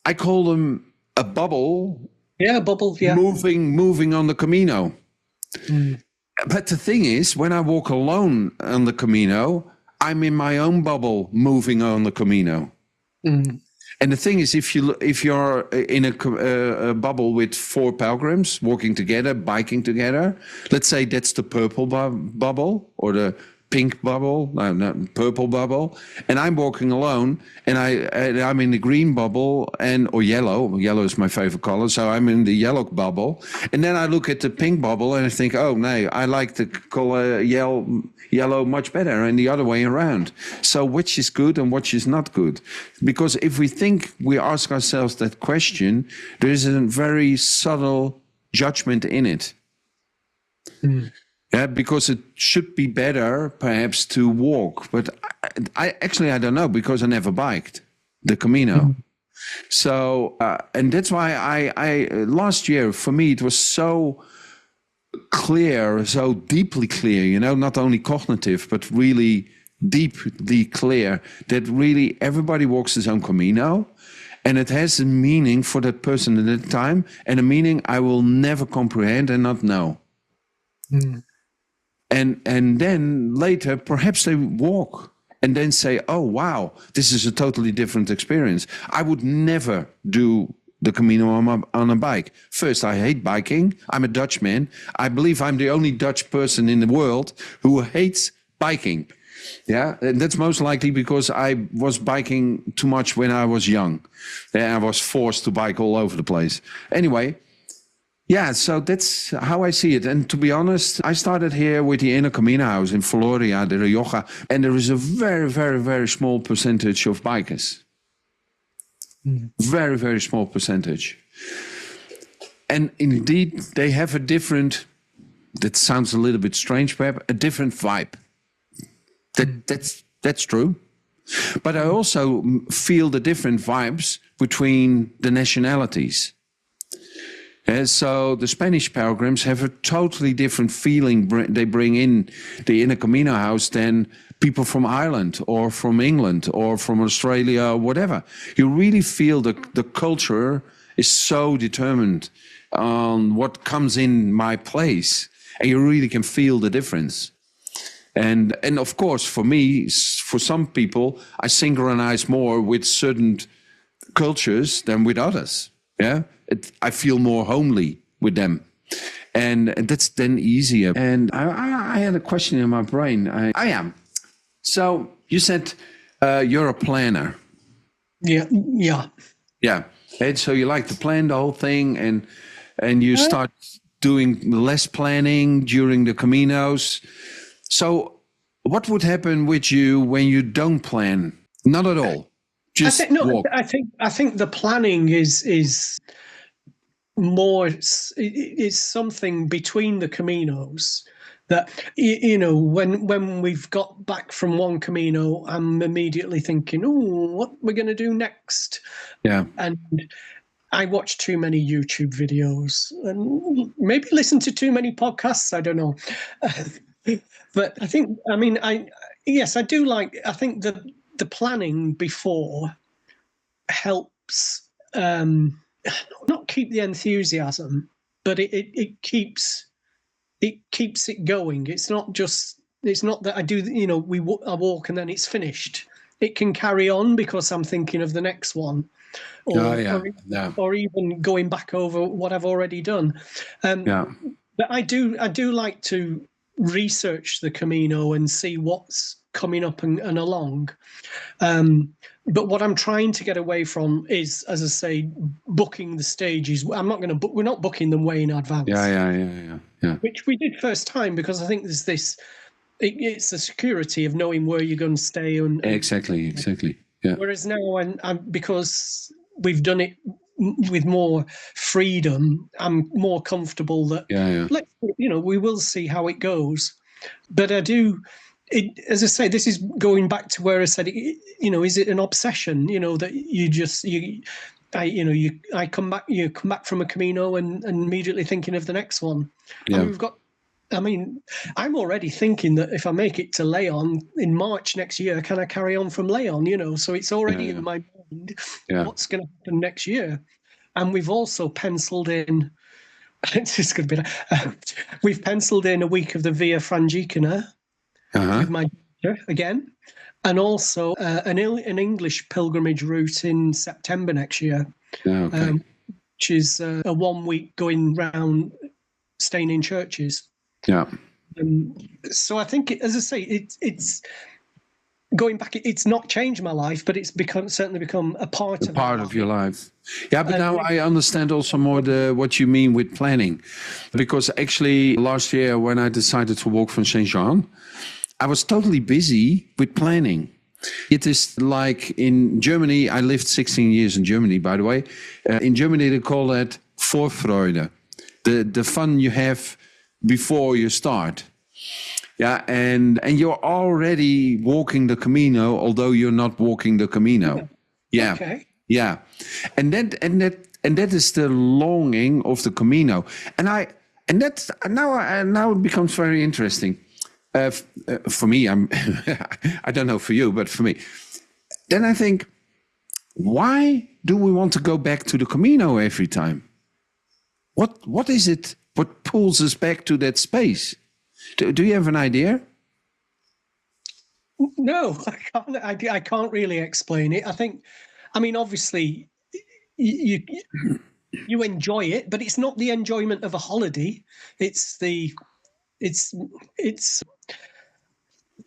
I call them a bubble. Yeah, a bubble, yeah. Moving on the Camino. But the thing is, when I walk alone on the Camino, I'm in my own bubble moving on the Camino. Mm. And the thing is, if you're in a bubble with 4 pilgrims walking together, biking together, let's say that's the purple bubble or the pink bubble, no, purple bubble, and I'm walking alone, and I'm in the green bubble or yellow. Yellow is my favorite color, so I'm in the yellow bubble, and then I look at the pink bubble and I think, oh no, I like the color yellow much better, and the other way around. So which is good and which is not good? Because if we ask ourselves that question, there is a very subtle judgment in it. Mm. Yeah, because it should be better perhaps to walk, but I don't know, because I never biked the Camino. Mm. So and that's why I last year for me it was so clear, so deeply clear, not only cognitive but really deeply clear, that really everybody walks his own Camino, and it has a meaning for that person at that time, and a meaning I will never comprehend and not know. Mm. And then later, perhaps they walk and then say, oh, wow, this is a totally different experience. I would never do the Camino on a bike. First, I hate biking. I'm a Dutchman. I believe I'm the only Dutch person in the world who hates biking. Yeah, and that's most likely because I was biking too much when I was young. And I was forced to bike all over the place. Anyway, yeah, so that's how I see it. And to be honest, I started here with the Inner Camino House in Valoria de Rioja, and there is a very, very, very small percentage of bikers. Mm. Very, very small percentage. And indeed, they have a different, that sounds a little bit strange, perhaps, a different vibe. That's true. But I also feel the different vibes between the nationalities. And so the Spanish pilgrims have a totally different feeling they bring in the Inner Camino House than people from Ireland or from England or from Australia or whatever. You really feel the culture is so determined on what comes in my place, and you really can feel the difference. And of course, for me, for some people, I synchronize more with certain cultures than with others. Yeah. I feel more homely with them, and that's then easier. And I had a question in my brain. I am. So you said you're a planner. Yeah. And so you like to plan the whole thing, and you start doing less planning during the Caminos. So what would happen with you when you don't plan? Not at all. Just walk. I think the planning is more, it's something between the Caminos that, when we've got back from one Camino, I'm immediately thinking, oh, what we're going to do next. Yeah. And I watch too many YouTube videos and maybe listen to too many podcasts. I don't know. But I think, I do like, I think the planning before helps, not keep the enthusiasm, but it keeps it going. It's not that I do, I walk and then it's finished. It can carry on because I'm thinking of the next one, or even going back over what I've already done. But I do like to research the Camino and see what's coming up and along. But what I'm trying to get away from is, as I say, booking the stages. I'm not going to book. We're not booking them way in advance. Yeah. Which we did first time because I think there's this. It's the security of knowing where you're going to stay and exactly. Yeah. Whereas now, because we've done it with more freedom, I'm more comfortable that. We will see how it goes. But I do. As I say, this is going back to where I said, is it an obsession? That I come back from a Camino and immediately thinking of the next one. Yeah. And I'm already thinking that if I make it to Leon in March next year, can I carry on from Leon? So it's already in my mind what's going to happen next year. And we've also penciled in It's just going to be. We've penciled in a week of the Via Francigena with my daughter again, and also an English pilgrimage route in September next year, which is a 1 week going round staying in churches. Yeah. So I think, as I say, it's going back. It's not changed my life, but it's certainly become a part of your life. Yeah, but now I understand also more what you mean with planning, because actually last year when I decided to walk from Saint Jean, I was totally busy with planning. It is like in Germany. I lived 16 years in Germany, by the way. In Germany, they call that Vorfreude, the fun you have before you start. Yeah, and you're already walking the Camino, although you're not walking the Camino. Yeah, okay. Yeah, and that is the longing of the Camino, and that's now it becomes very interesting. For me, I don't know for you, but for me, then I think, why do we want to go back to the Camino every time? What is it? What pulls us back to that space? Do you have an idea? No, I can't. I can't really explain it. I mean, obviously, you enjoy it, but it's not the enjoyment of a holiday. It's the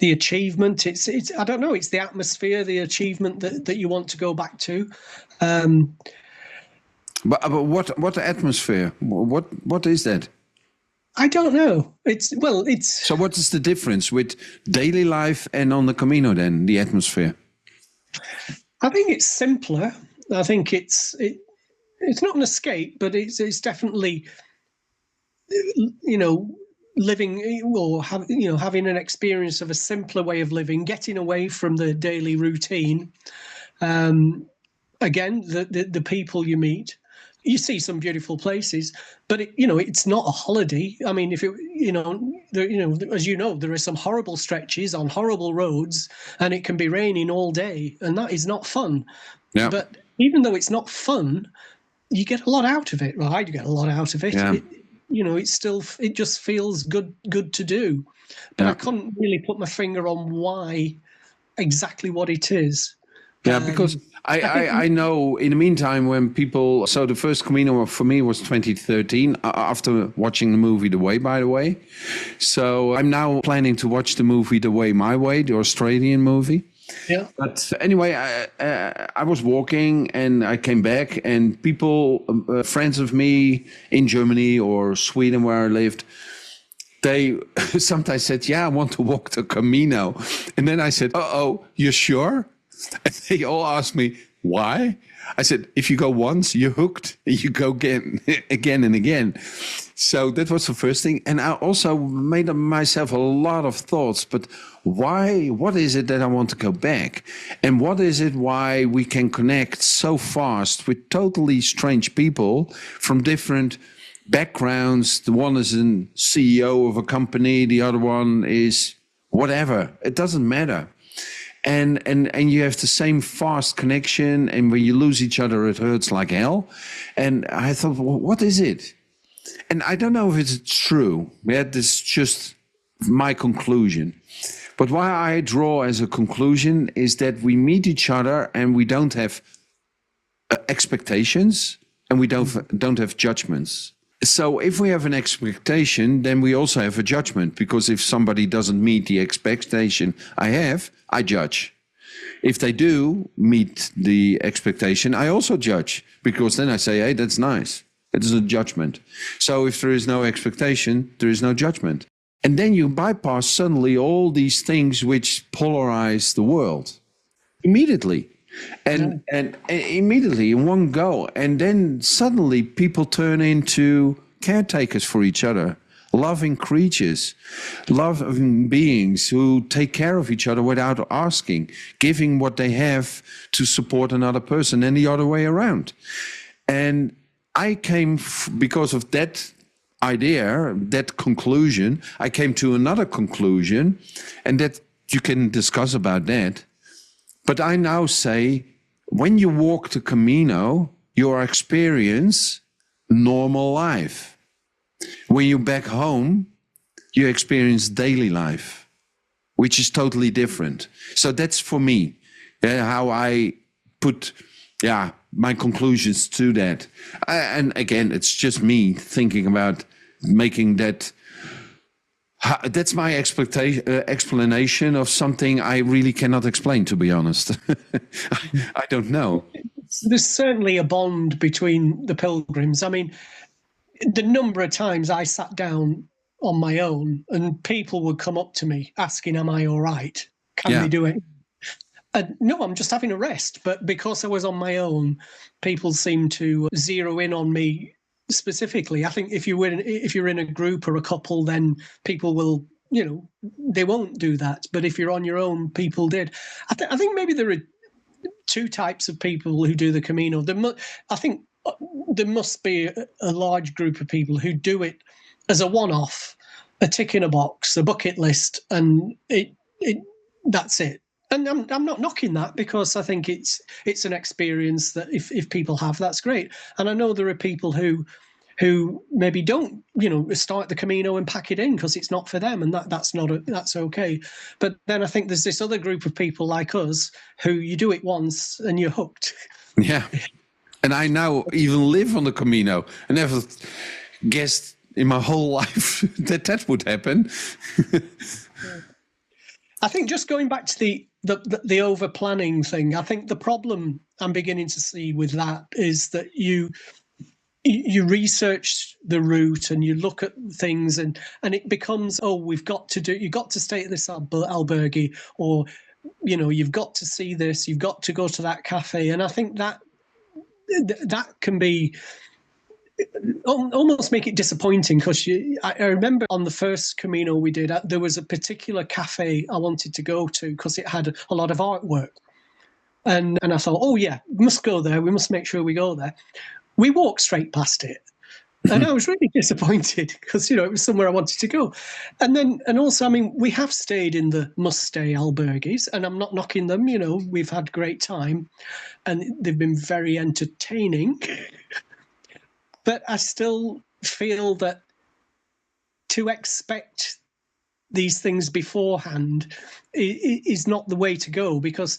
achievement. It's I don't know. It's the atmosphere, the achievement that you want to go back to. But what atmosphere? What is that? I don't know. So what is the difference with daily life and on the Camino then, the atmosphere? I think it's simpler. I think it's not an escape, but it's definitely, living or having an experience of a simpler way of living, getting away from the daily routine. Again, the people you meet. You see some beautiful places, but it's not a holiday. I mean, if as you know, there are some horrible stretches on horrible roads, and it can be raining all day, and that is not fun. Yeah. But even though it's not fun, you get a lot out of it. Well, I get a lot out of it. Yeah. It just feels good to do. But I couldn't really put my finger on why exactly what it is. Yeah, because I know in the meantime when people, so the first Camino for me was 2013 after watching the movie The Way, by the way. So I'm now planning to watch the movie The Way, My Way, the Australian movie. Yeah. But anyway, I was walking and I came back and people, friends of me in Germany or Sweden where I lived, they sometimes said, yeah, I want to walk the Camino. And then I said, uh-oh, you sure? And they all asked me, why? I said, if you go once, you're hooked. You go again and again. So that was the first thing. And I also made myself a lot of thoughts. But why? What is it that I want to go back? And what is it why we can connect so fast with totally strange people from different backgrounds? The one is a CEO of a company. The other one is whatever. It doesn't matter. And you have the same fast connection, and when you lose each other, it hurts like hell. And I thought, well, what is it? And I don't know if it's true. Yeah, this is just my conclusion. But what I draw as a conclusion is that we meet each other and we don't have expectations and we don't have judgments. So if we have an expectation, then we also have a judgment, because if somebody doesn't meet the expectation I judge. If they do meet the expectation, I also judge, because then I say, hey, that's nice. It is a judgment. So if there is no expectation, there is no judgment. And then you bypass suddenly all these things which polarize the world immediately. And immediately in one go. And then suddenly people turn into caretakers for each other, loving creatures, loving beings who take care of each other without asking, giving what they have to support another person, and the other way around. And I came, because of that idea, that conclusion, I came to another conclusion, and that you can discuss about that. But I now say, when you walk the Camino, you experience normal life. When you're back home, you experience daily life, which is totally different. So that's for me, how I put, my conclusions to that. And again, it's just me thinking about making that. That's my explanation of something I really cannot explain, to be honest. I don't know. There's certainly a bond between the pilgrims. I mean, the number of times I sat down on my own and people would come up to me asking, am I all right? Can we do it? And no, I'm just having a rest. But because I was on my own, people seemed to zero in on me specifically. I think if you're in a group or a couple, then people will, they won't do that. But if you're on your own, people did. I think maybe there are two types of people who do the Camino. I think there must be a large group of people who do it as a one-off, a tick in a box, a bucket list, and that's it. And I'm not knocking that, because I think it's an experience that if people have, that's great. And I know there are people who maybe don't, start the Camino and pack it in because it's not for them, and that's okay. But then I think there's this other group of people like us who you do it once and you're hooked. Yeah. And I now even live on the Camino. I never guessed in my whole life that would happen. I think just going back to the over planning thing, I think the problem I'm beginning to see with that is that you research the route and you look at things and it becomes, you've got to stay at this albergue, or you've got to see this, you've got to go to that cafe. And I think that can be almost make it disappointing, because I remember on the first Camino we did, there was a particular cafe I wanted to go to because it had a lot of artwork, and I thought, we must go there, we must make sure we go there. We walked straight past it, and I was really disappointed because it was somewhere I wanted to go. And also, I mean, we have stayed in the must-stay albergues, and I'm not knocking them. We've had great time, and they've been very entertaining. But I still feel that to expect these things beforehand is not the way to go, because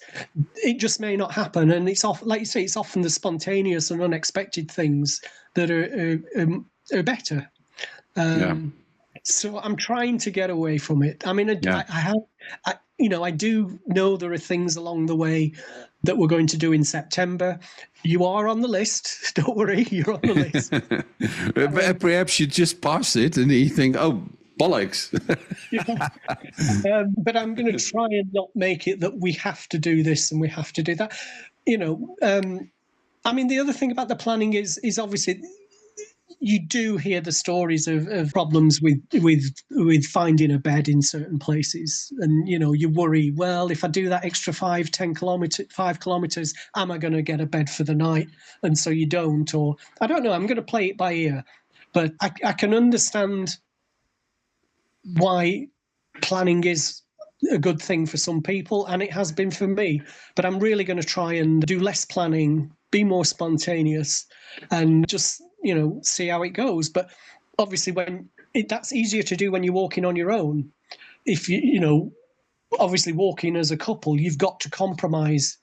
it just may not happen. And it's often, like you say, it's often the spontaneous and unexpected things that are better. So I'm trying to get away from it. I mean, I do know there are things along the way that we're going to do in September. You are on the list. Don't worry, you're on the list. Perhaps you just pass it and you think, oh, bollocks. But I'm going to try and not make it that we have to do this and we have to do that. I mean, the other thing about the planning is obviously you do hear the stories of problems with finding a bed in certain places, and you worry, well, if I do that extra 5 kilometers, am I going to get a bed for the night? And so you don't, or I don't know. I'm going to play it by ear, but I can understand why planning is a good thing for some people, and it has been for me. But I'm really going to try and do less planning, be more spontaneous, and just see how it goes. But obviously, that's easier to do when you're walking on your own. If obviously walking as a couple, you've got to compromise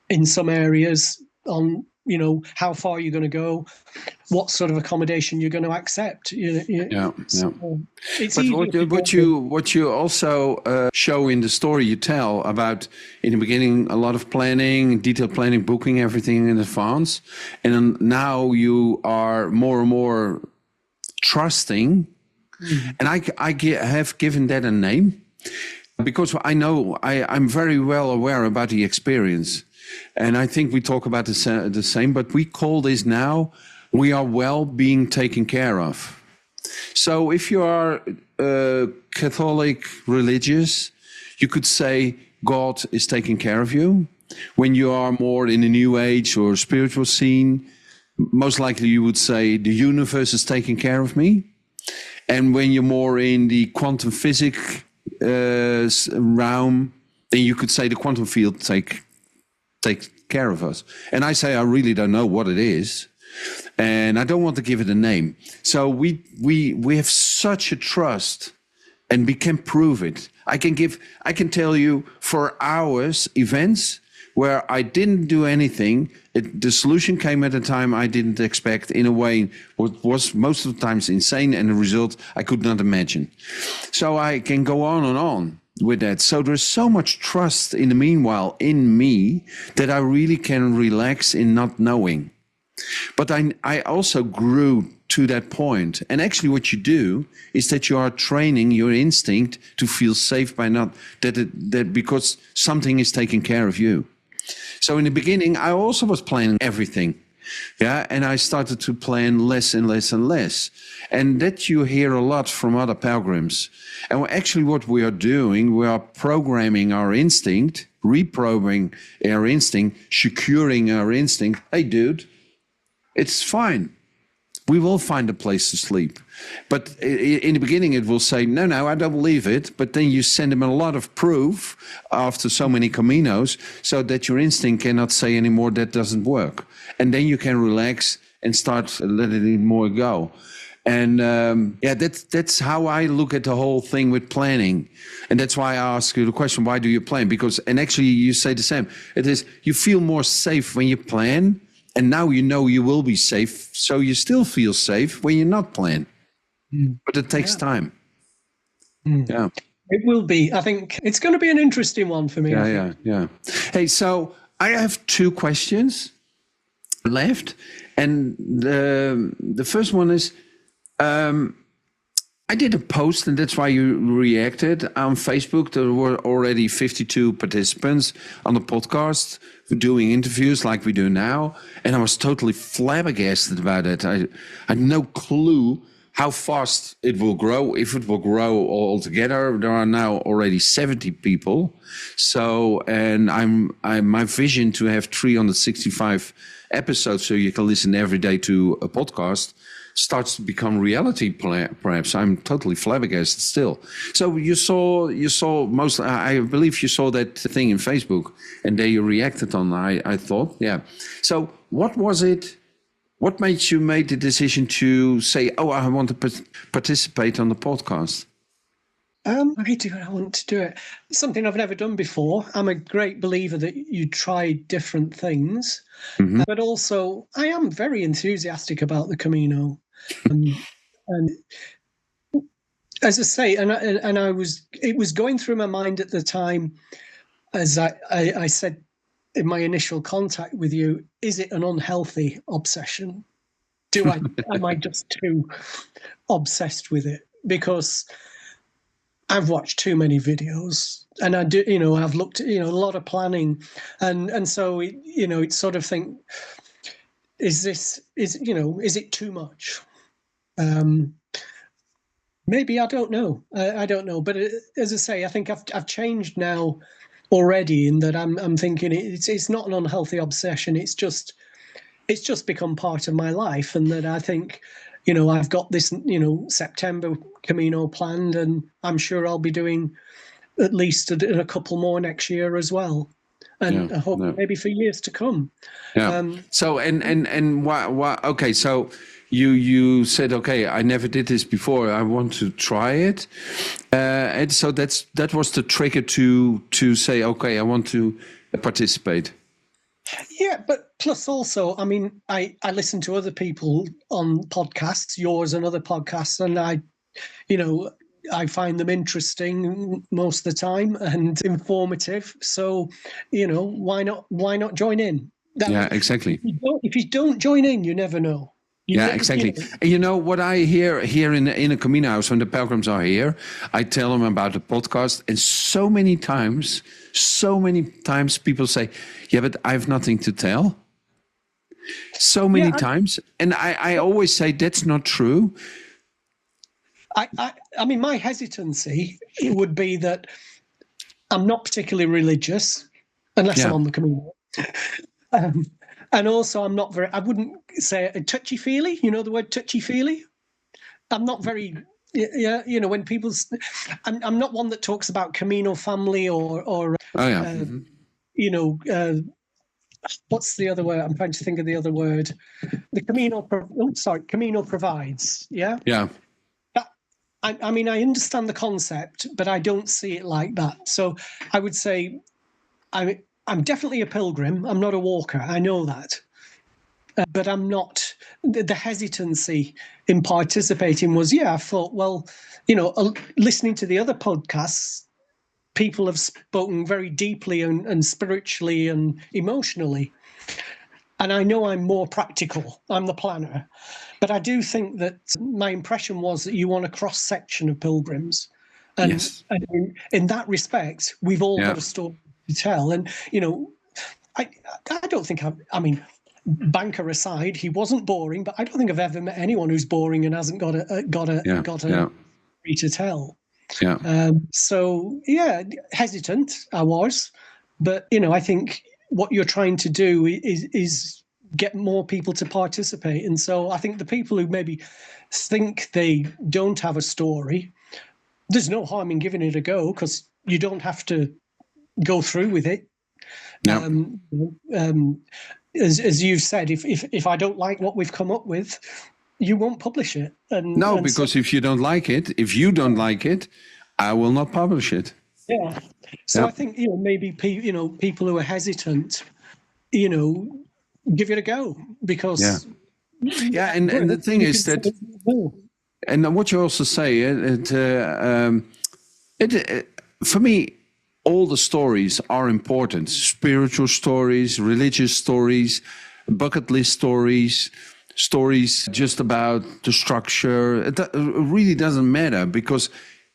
in some areas on how far you're going to go, what sort of accommodation you're going to accept. So but what you also show in the story you tell about, in the beginning, a lot of planning, detailed planning, booking everything in advance, and then now you are more and more trusting. And I have given that a name, because I know I'm very well aware about the experience. And I think we talk about the same, but we call this now, we are well being taken care of. So if you are Catholic religious, you could say God is taking care of you. When you are more in the New Age or spiritual scene, most likely you would say the universe is taking care of me. And when you're more in the quantum physics realm, then you could say the quantum field take care of us. And I say I really don't know what it is, and I don't want to give it a name. So we have such a trust, and we can prove it. I can tell you for hours events where I didn't do anything. The solution came at a time I didn't expect, in a way what was most of the times insane, and the result I could not imagine. So I can go on with that. So there's so much trust in the meanwhile in me that I really can relax in not knowing. But I also grew to that point. And actually what you do is that you are training your instinct to feel safe by not that because something is taking care of you. So in the beginning, I also was planning everything. Yeah, and I started to plan less and less and less. And that you hear a lot from other pilgrims. And actually what we are doing, we are programming our instinct, reprogramming our instinct, securing our instinct. Hey, dude, it's fine. We will find a place to sleep. But in the beginning, it will say, no, I don't believe it. But then you send them a lot of proof after so many Caminos, so that your instinct cannot say anymore that doesn't work. And then you can relax and start letting it more go. And that's how I look at the whole thing with planning. And that's why I ask you the question, why do you plan? And actually you say the same. It is, you feel more safe when you plan. And now you know you will be safe, so you still feel safe when you're not playing. But it takes time. Yeah. It will be. I think it's going to be an interesting one for me. Yeah. Hey, so I have 2 questions left. And the first one is, I did a post, and that's why you reacted on Facebook. There were already 52 participants on the podcast doing interviews like we do now. And I was totally flabbergasted about it. I had no clue how fast it will grow, if it will grow altogether. There are now already 70 people. So, and my vision to have 365 episodes so you can listen every day to a podcast starts to become reality. Perhaps I'm totally flabbergasted still. So you saw most. I believe you saw that thing in Facebook, and there you reacted on. I thought, yeah. So what was it? What made you make the decision to say, "Oh, I want to participate on the podcast"? Why do I want to do it? Something I've never done before. I'm a great believer that you try different things, but also I am very enthusiastic about the Camino. And as I say, it was going through my mind at the time, as I said in my initial contact with you, is it an unhealthy obsession? Am I just too obsessed with it? Because I've watched too many videos, and I do, I've looked at, a lot of planning, and so it's sort of think, is it too much? Maybe, I don't know. I don't know, but as I say, I think I've changed now already, in that I'm thinking it's not an unhealthy obsession. It's just become part of my life, and that I think, I've got this, September Camino planned, and I'm sure I'll be doing at least a couple more next year as well, and I hope maybe for years to come. Yeah. So and why? Okay, so. You said, okay, I never did this before. I want to try it, and so that was the trigger to say, okay, I want to participate. Yeah, but plus also, I mean, I listen to other people on podcasts, yours and other podcasts, and I find them interesting most of the time and informative. So, why not join in? Exactly. If you don't join in, you never know. Exactly. And what I hear here in a Camino house when the pilgrims are here, I tell them about the podcast, and so many times people say, yeah, but I have nothing to tell. So many times. And I always say that's not true. I mean, my hesitancy would be that I'm not particularly religious, unless I'm on the Camino. And also, I'm not I wouldn't say a touchy-feely, the word touchy-feely? I'm not very, when people, I'm not one that talks about Camino family or what's the other word? I'm trying to think of the other word. The Camino provides. Yeah. Yeah. I mean, I understand the concept, but I don't see it like that. So I would say I'm definitely a pilgrim. I'm not a walker. I know that. But I'm not. The hesitancy in participating was, I thought, well, listening to the other podcasts, people have spoken very deeply and spiritually and emotionally. And I know I'm more practical. I'm the planner. But I do think that my impression was that you want a cross-section of pilgrims. And, Yes. and in that respect, we've all got a story to tell. And, I don't think I mean, banker aside, he wasn't boring, but I don't think I've ever met anyone who's boring and hasn't got a story to tell. Yeah. So, hesitant I was. But, I think what you're trying to do is get more people to participate. And so I think the people who maybe think they don't have a story, there's no harm in giving it a go, because you don't have to go through with it. No. As you've said, if I don't like what we've come up with, you won't publish it. Because if you don't like it, I will not publish it. Yeah. So I think, maybe people who are hesitant, give it a go, because and the thing is that, and what you also say, for me, all the stories are important. Spiritual stories, religious stories, bucket list stories just about the structure. It really doesn't matter, because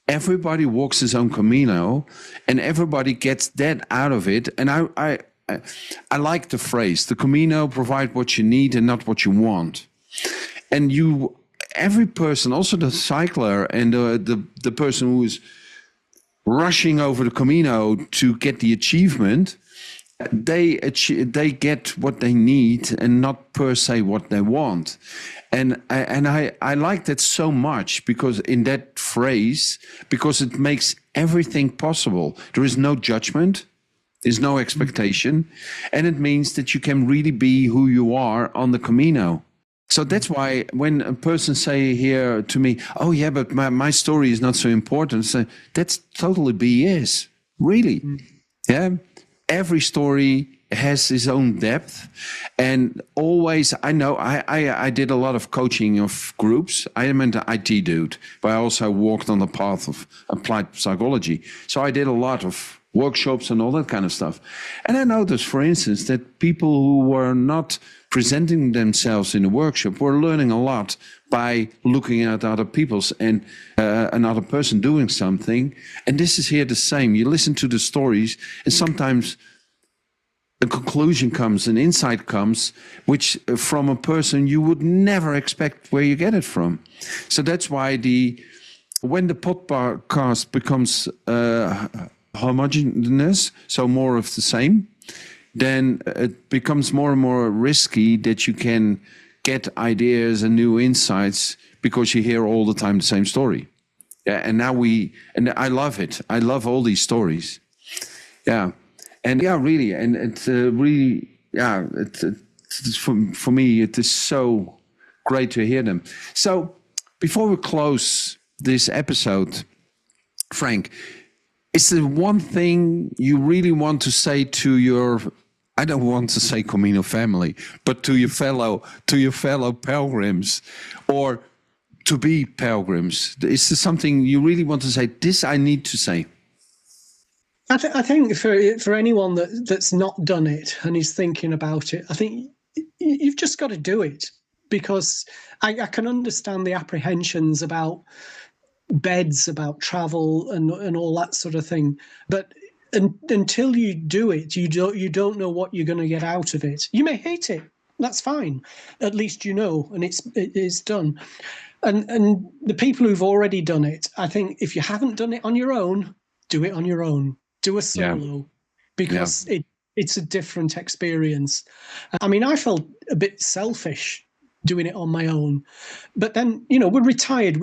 everybody walks his own Camino, and everybody gets that out of it. And I like the phrase, the Camino provide what you need and not what you want. And every person, also the cycler and the person who is rushing over the Camino to get the achievement, they get what they need and not per se what they want. And I like that so much, because in that phrase, because it makes everything possible. There is no judgment. There's no expectation. And it means that you can really be who you are on the Camino. So that's why when a person say here to me, oh yeah, but my story is not so important, so that's totally BS. Really. Yeah. Every story has its own depth. And always, I know, I did a lot of coaching of groups. I am an IT dude, but I also walked on the path of applied psychology. So I did a lot of workshops and all that kind of stuff. And I noticed, for instance, that people who were not presenting themselves in a workshop were learning a lot by looking at other people's and another person doing something. And this is here the same. You listen to the stories, and sometimes a conclusion comes, an insight comes, which from a person you would never expect where you get it from. So that's why when the podcast becomes homogeneous, so more of the same, then it becomes more and more risky that you can get ideas and new insights, because you hear all the time the same story. Yeah, and I love it. I love all these stories. Yeah, and really, and it's really, it's for me, it is so great to hear them. So before we close this episode, Frank, is there one thing you really want to say to your, I don't want to say Camino family, but to your fellow pilgrims, or to be pilgrims? Is there something you really want to say? This I need to say. I think for anyone that's not done it and is thinking about it, I think you've just got to do it, because I can understand the apprehensions about beds, about travel and all that sort of thing, but until you do it, you don't know what you're going to get out of it. You may hate it, that's fine, at least you know, and it is done. And the people who've already done it, I think if you haven't done it on your own, do it on your own. Do a solo, because it's a different experience. I mean, I felt a bit selfish doing it on my own, but then, we're retired.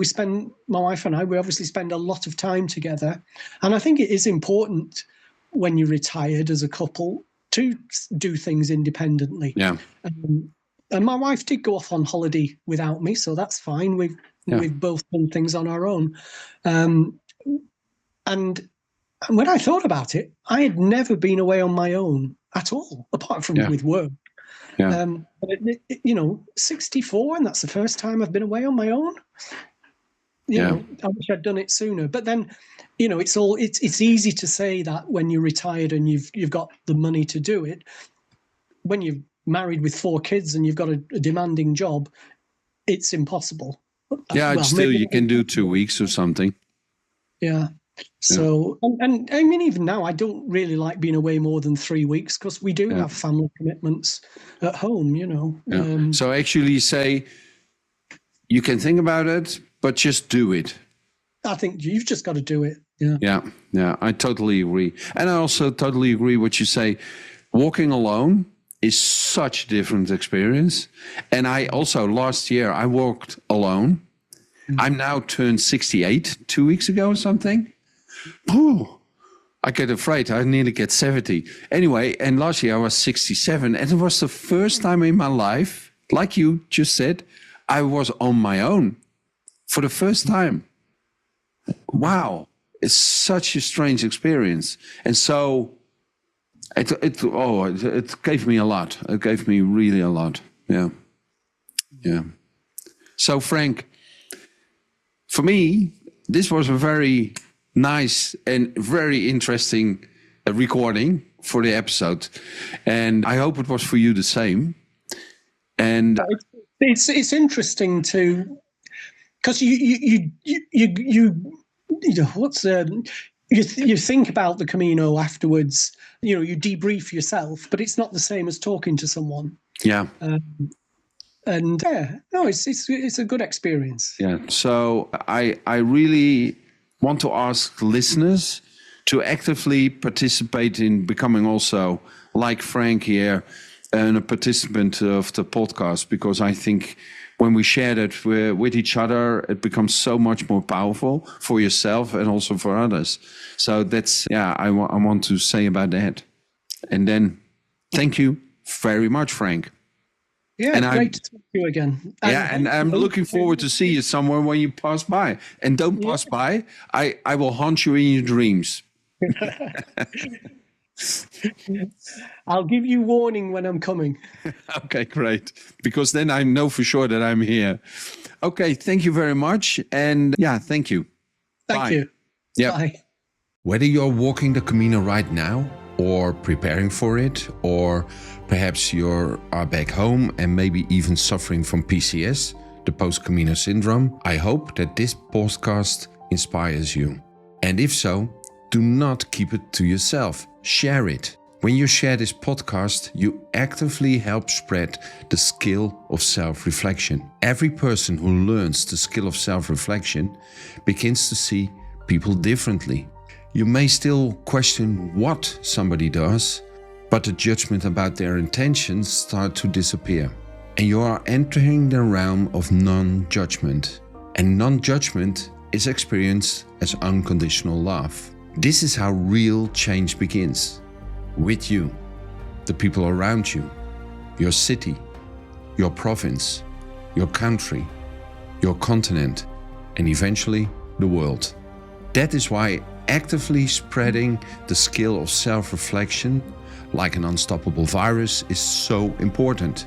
My wife and I, we obviously spend a lot of time together. And I think it is important when you're retired as a couple to do things independently. Yeah. And my wife did go off on holiday without me, so that's fine. We've both done things on our own. And when I thought about it, I had never been away on my own at all, apart from with work. Yeah. But 64, and that's the first time I've been away on my own. You know, I wish I'd done it sooner. But then, it's easy to say that when you're retired and you've got the money to do it. When you're married with 4 kids and you've got a demanding job, it's impossible. Yeah, still you can do 2 weeks or something. Yeah. So, and I mean, even now, I don't really like being away more than 3 weeks because we do have family commitments at home, So actually say, you can think about it, but just do it. I think you've just got to do it. Yeah, I totally agree. And I also totally agree what you say. Walking alone is such a different experience. And I also, last year, I walked alone. I'm now turned 68 2 weeks ago or something. Ooh, I get afraid. I nearly get 70. Anyway, and last year I was 67. And it was the first time in my life, like you just said, I was on my own for the first time. Wow. It's such a strange experience. And so it gave me a lot. It gave me really a lot. Yeah. So Frank, for me, this was a very nice and very interesting recording for the episode, and I hope it was for you the same. And it's interesting to, because you think about the Camino afterwards. You debrief yourself, but it's not the same as talking to someone. Yeah. It's a good experience. Yeah. So I really want to ask listeners to actively participate in becoming also, like Frank here, and a participant of the podcast, because I think when we share that with each other, it becomes so much more powerful for yourself and also for others. So that's, I want to say about that. And then thank you very much, Frank. Yeah, and great to talk to you again. And I'm looking forward to see you somewhere when you pass by. And don't pass by. I will haunt you in your dreams. I'll give you warning when I'm coming. Okay, great. Because then I know for sure that I'm here. Okay, thank you very much. And thank you. Thank you. Yeah. Bye. Whether you're walking the Camino right now or preparing for it, or perhaps you are back home and maybe even suffering from PCS, the post-Camino syndrome, I hope that this podcast inspires you. And if so, do not keep it to yourself. Share it. When you share this podcast, you actively help spread the skill of self-reflection. Every person who learns the skill of self-reflection begins to see people differently. You may still question what somebody does, but the judgment about their intentions start to disappear. And you are entering the realm of non-judgment. And non-judgment is experienced as unconditional love. This is how real change begins. With you, the people around you, your city, your province, your country, your continent, and eventually the world. That is why actively spreading the skill of self-reflection like an unstoppable virus is so important.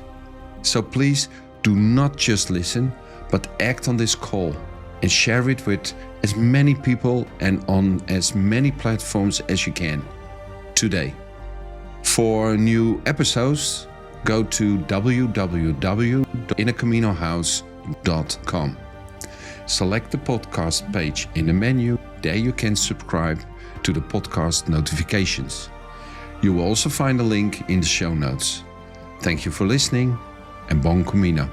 So please do not just listen, but act on this call and share it with as many people and on as many platforms as you can today. For new episodes, go to www.innercaminohouse.com. Select the podcast page in the menu. There you can subscribe to the podcast notifications. You will also find a link in the show notes. Thank you for listening and bon Camino.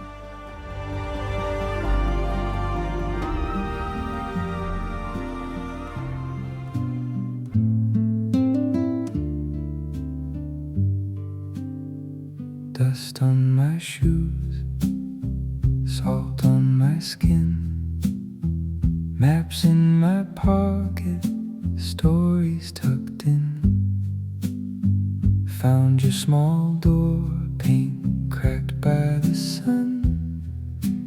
Dust on my shoes, salt on my skin, maps in my pocket, stories tucked in. found your small door, paint cracked by the sun.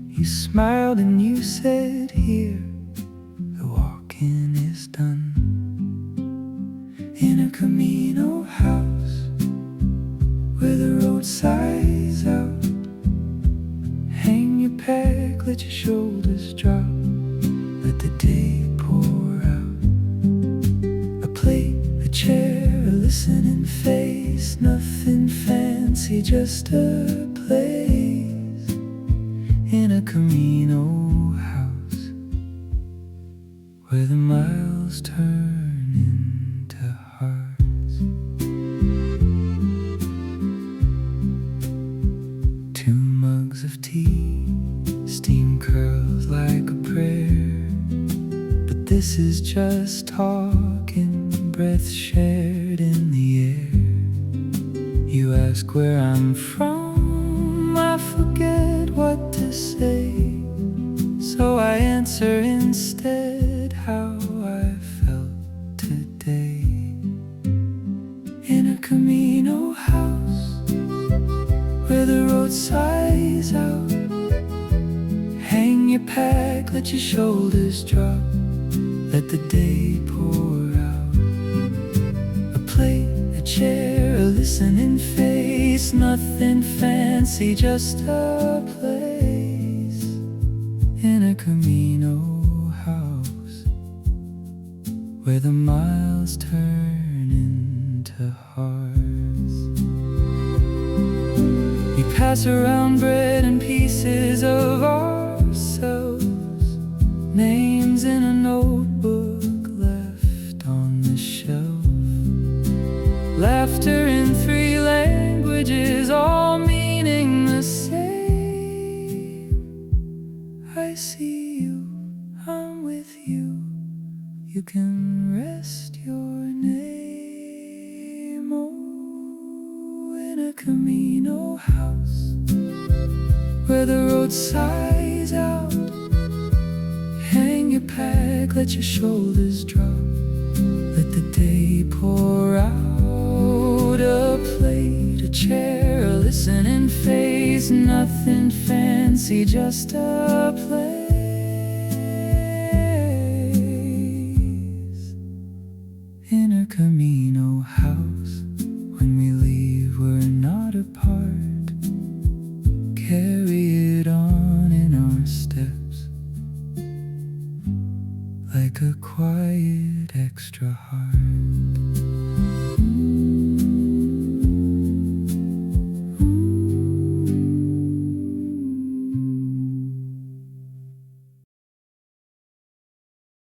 You smiled and you said, here, the walking is done. In a Camino house, where the road sighs out, hang your pack, let your shoulders drop, let the day pour out. A plate, a chair, a listening face, nothing fancy, just a place. In a Camino house, where the miles turn into hearts. 2 mugs of tea, steam curls like a prayer, but this is just talking, breath shared in the air. You ask where I'm from, I forget what to say, so I answer instead how I felt today. In a Camino house, where the road sighs out, hang your pack, let your shoulders drop, let the day pour out. A plate, a chair, a listening face, nothing fancy, just a place. In a Camino house, where the miles turn into hearts. We pass around bread and pieces of ourselves, names in a notebook left on the shelf, laughter in 3 languages, all meaning the same. I see you, I'm with you, you can rest your name. Oh, in a Camino house, where the road sighs out, hang your pack, let your shoulders drop, let the day pour out. A plate, a chair, a listening face, nothing fancy, just a place.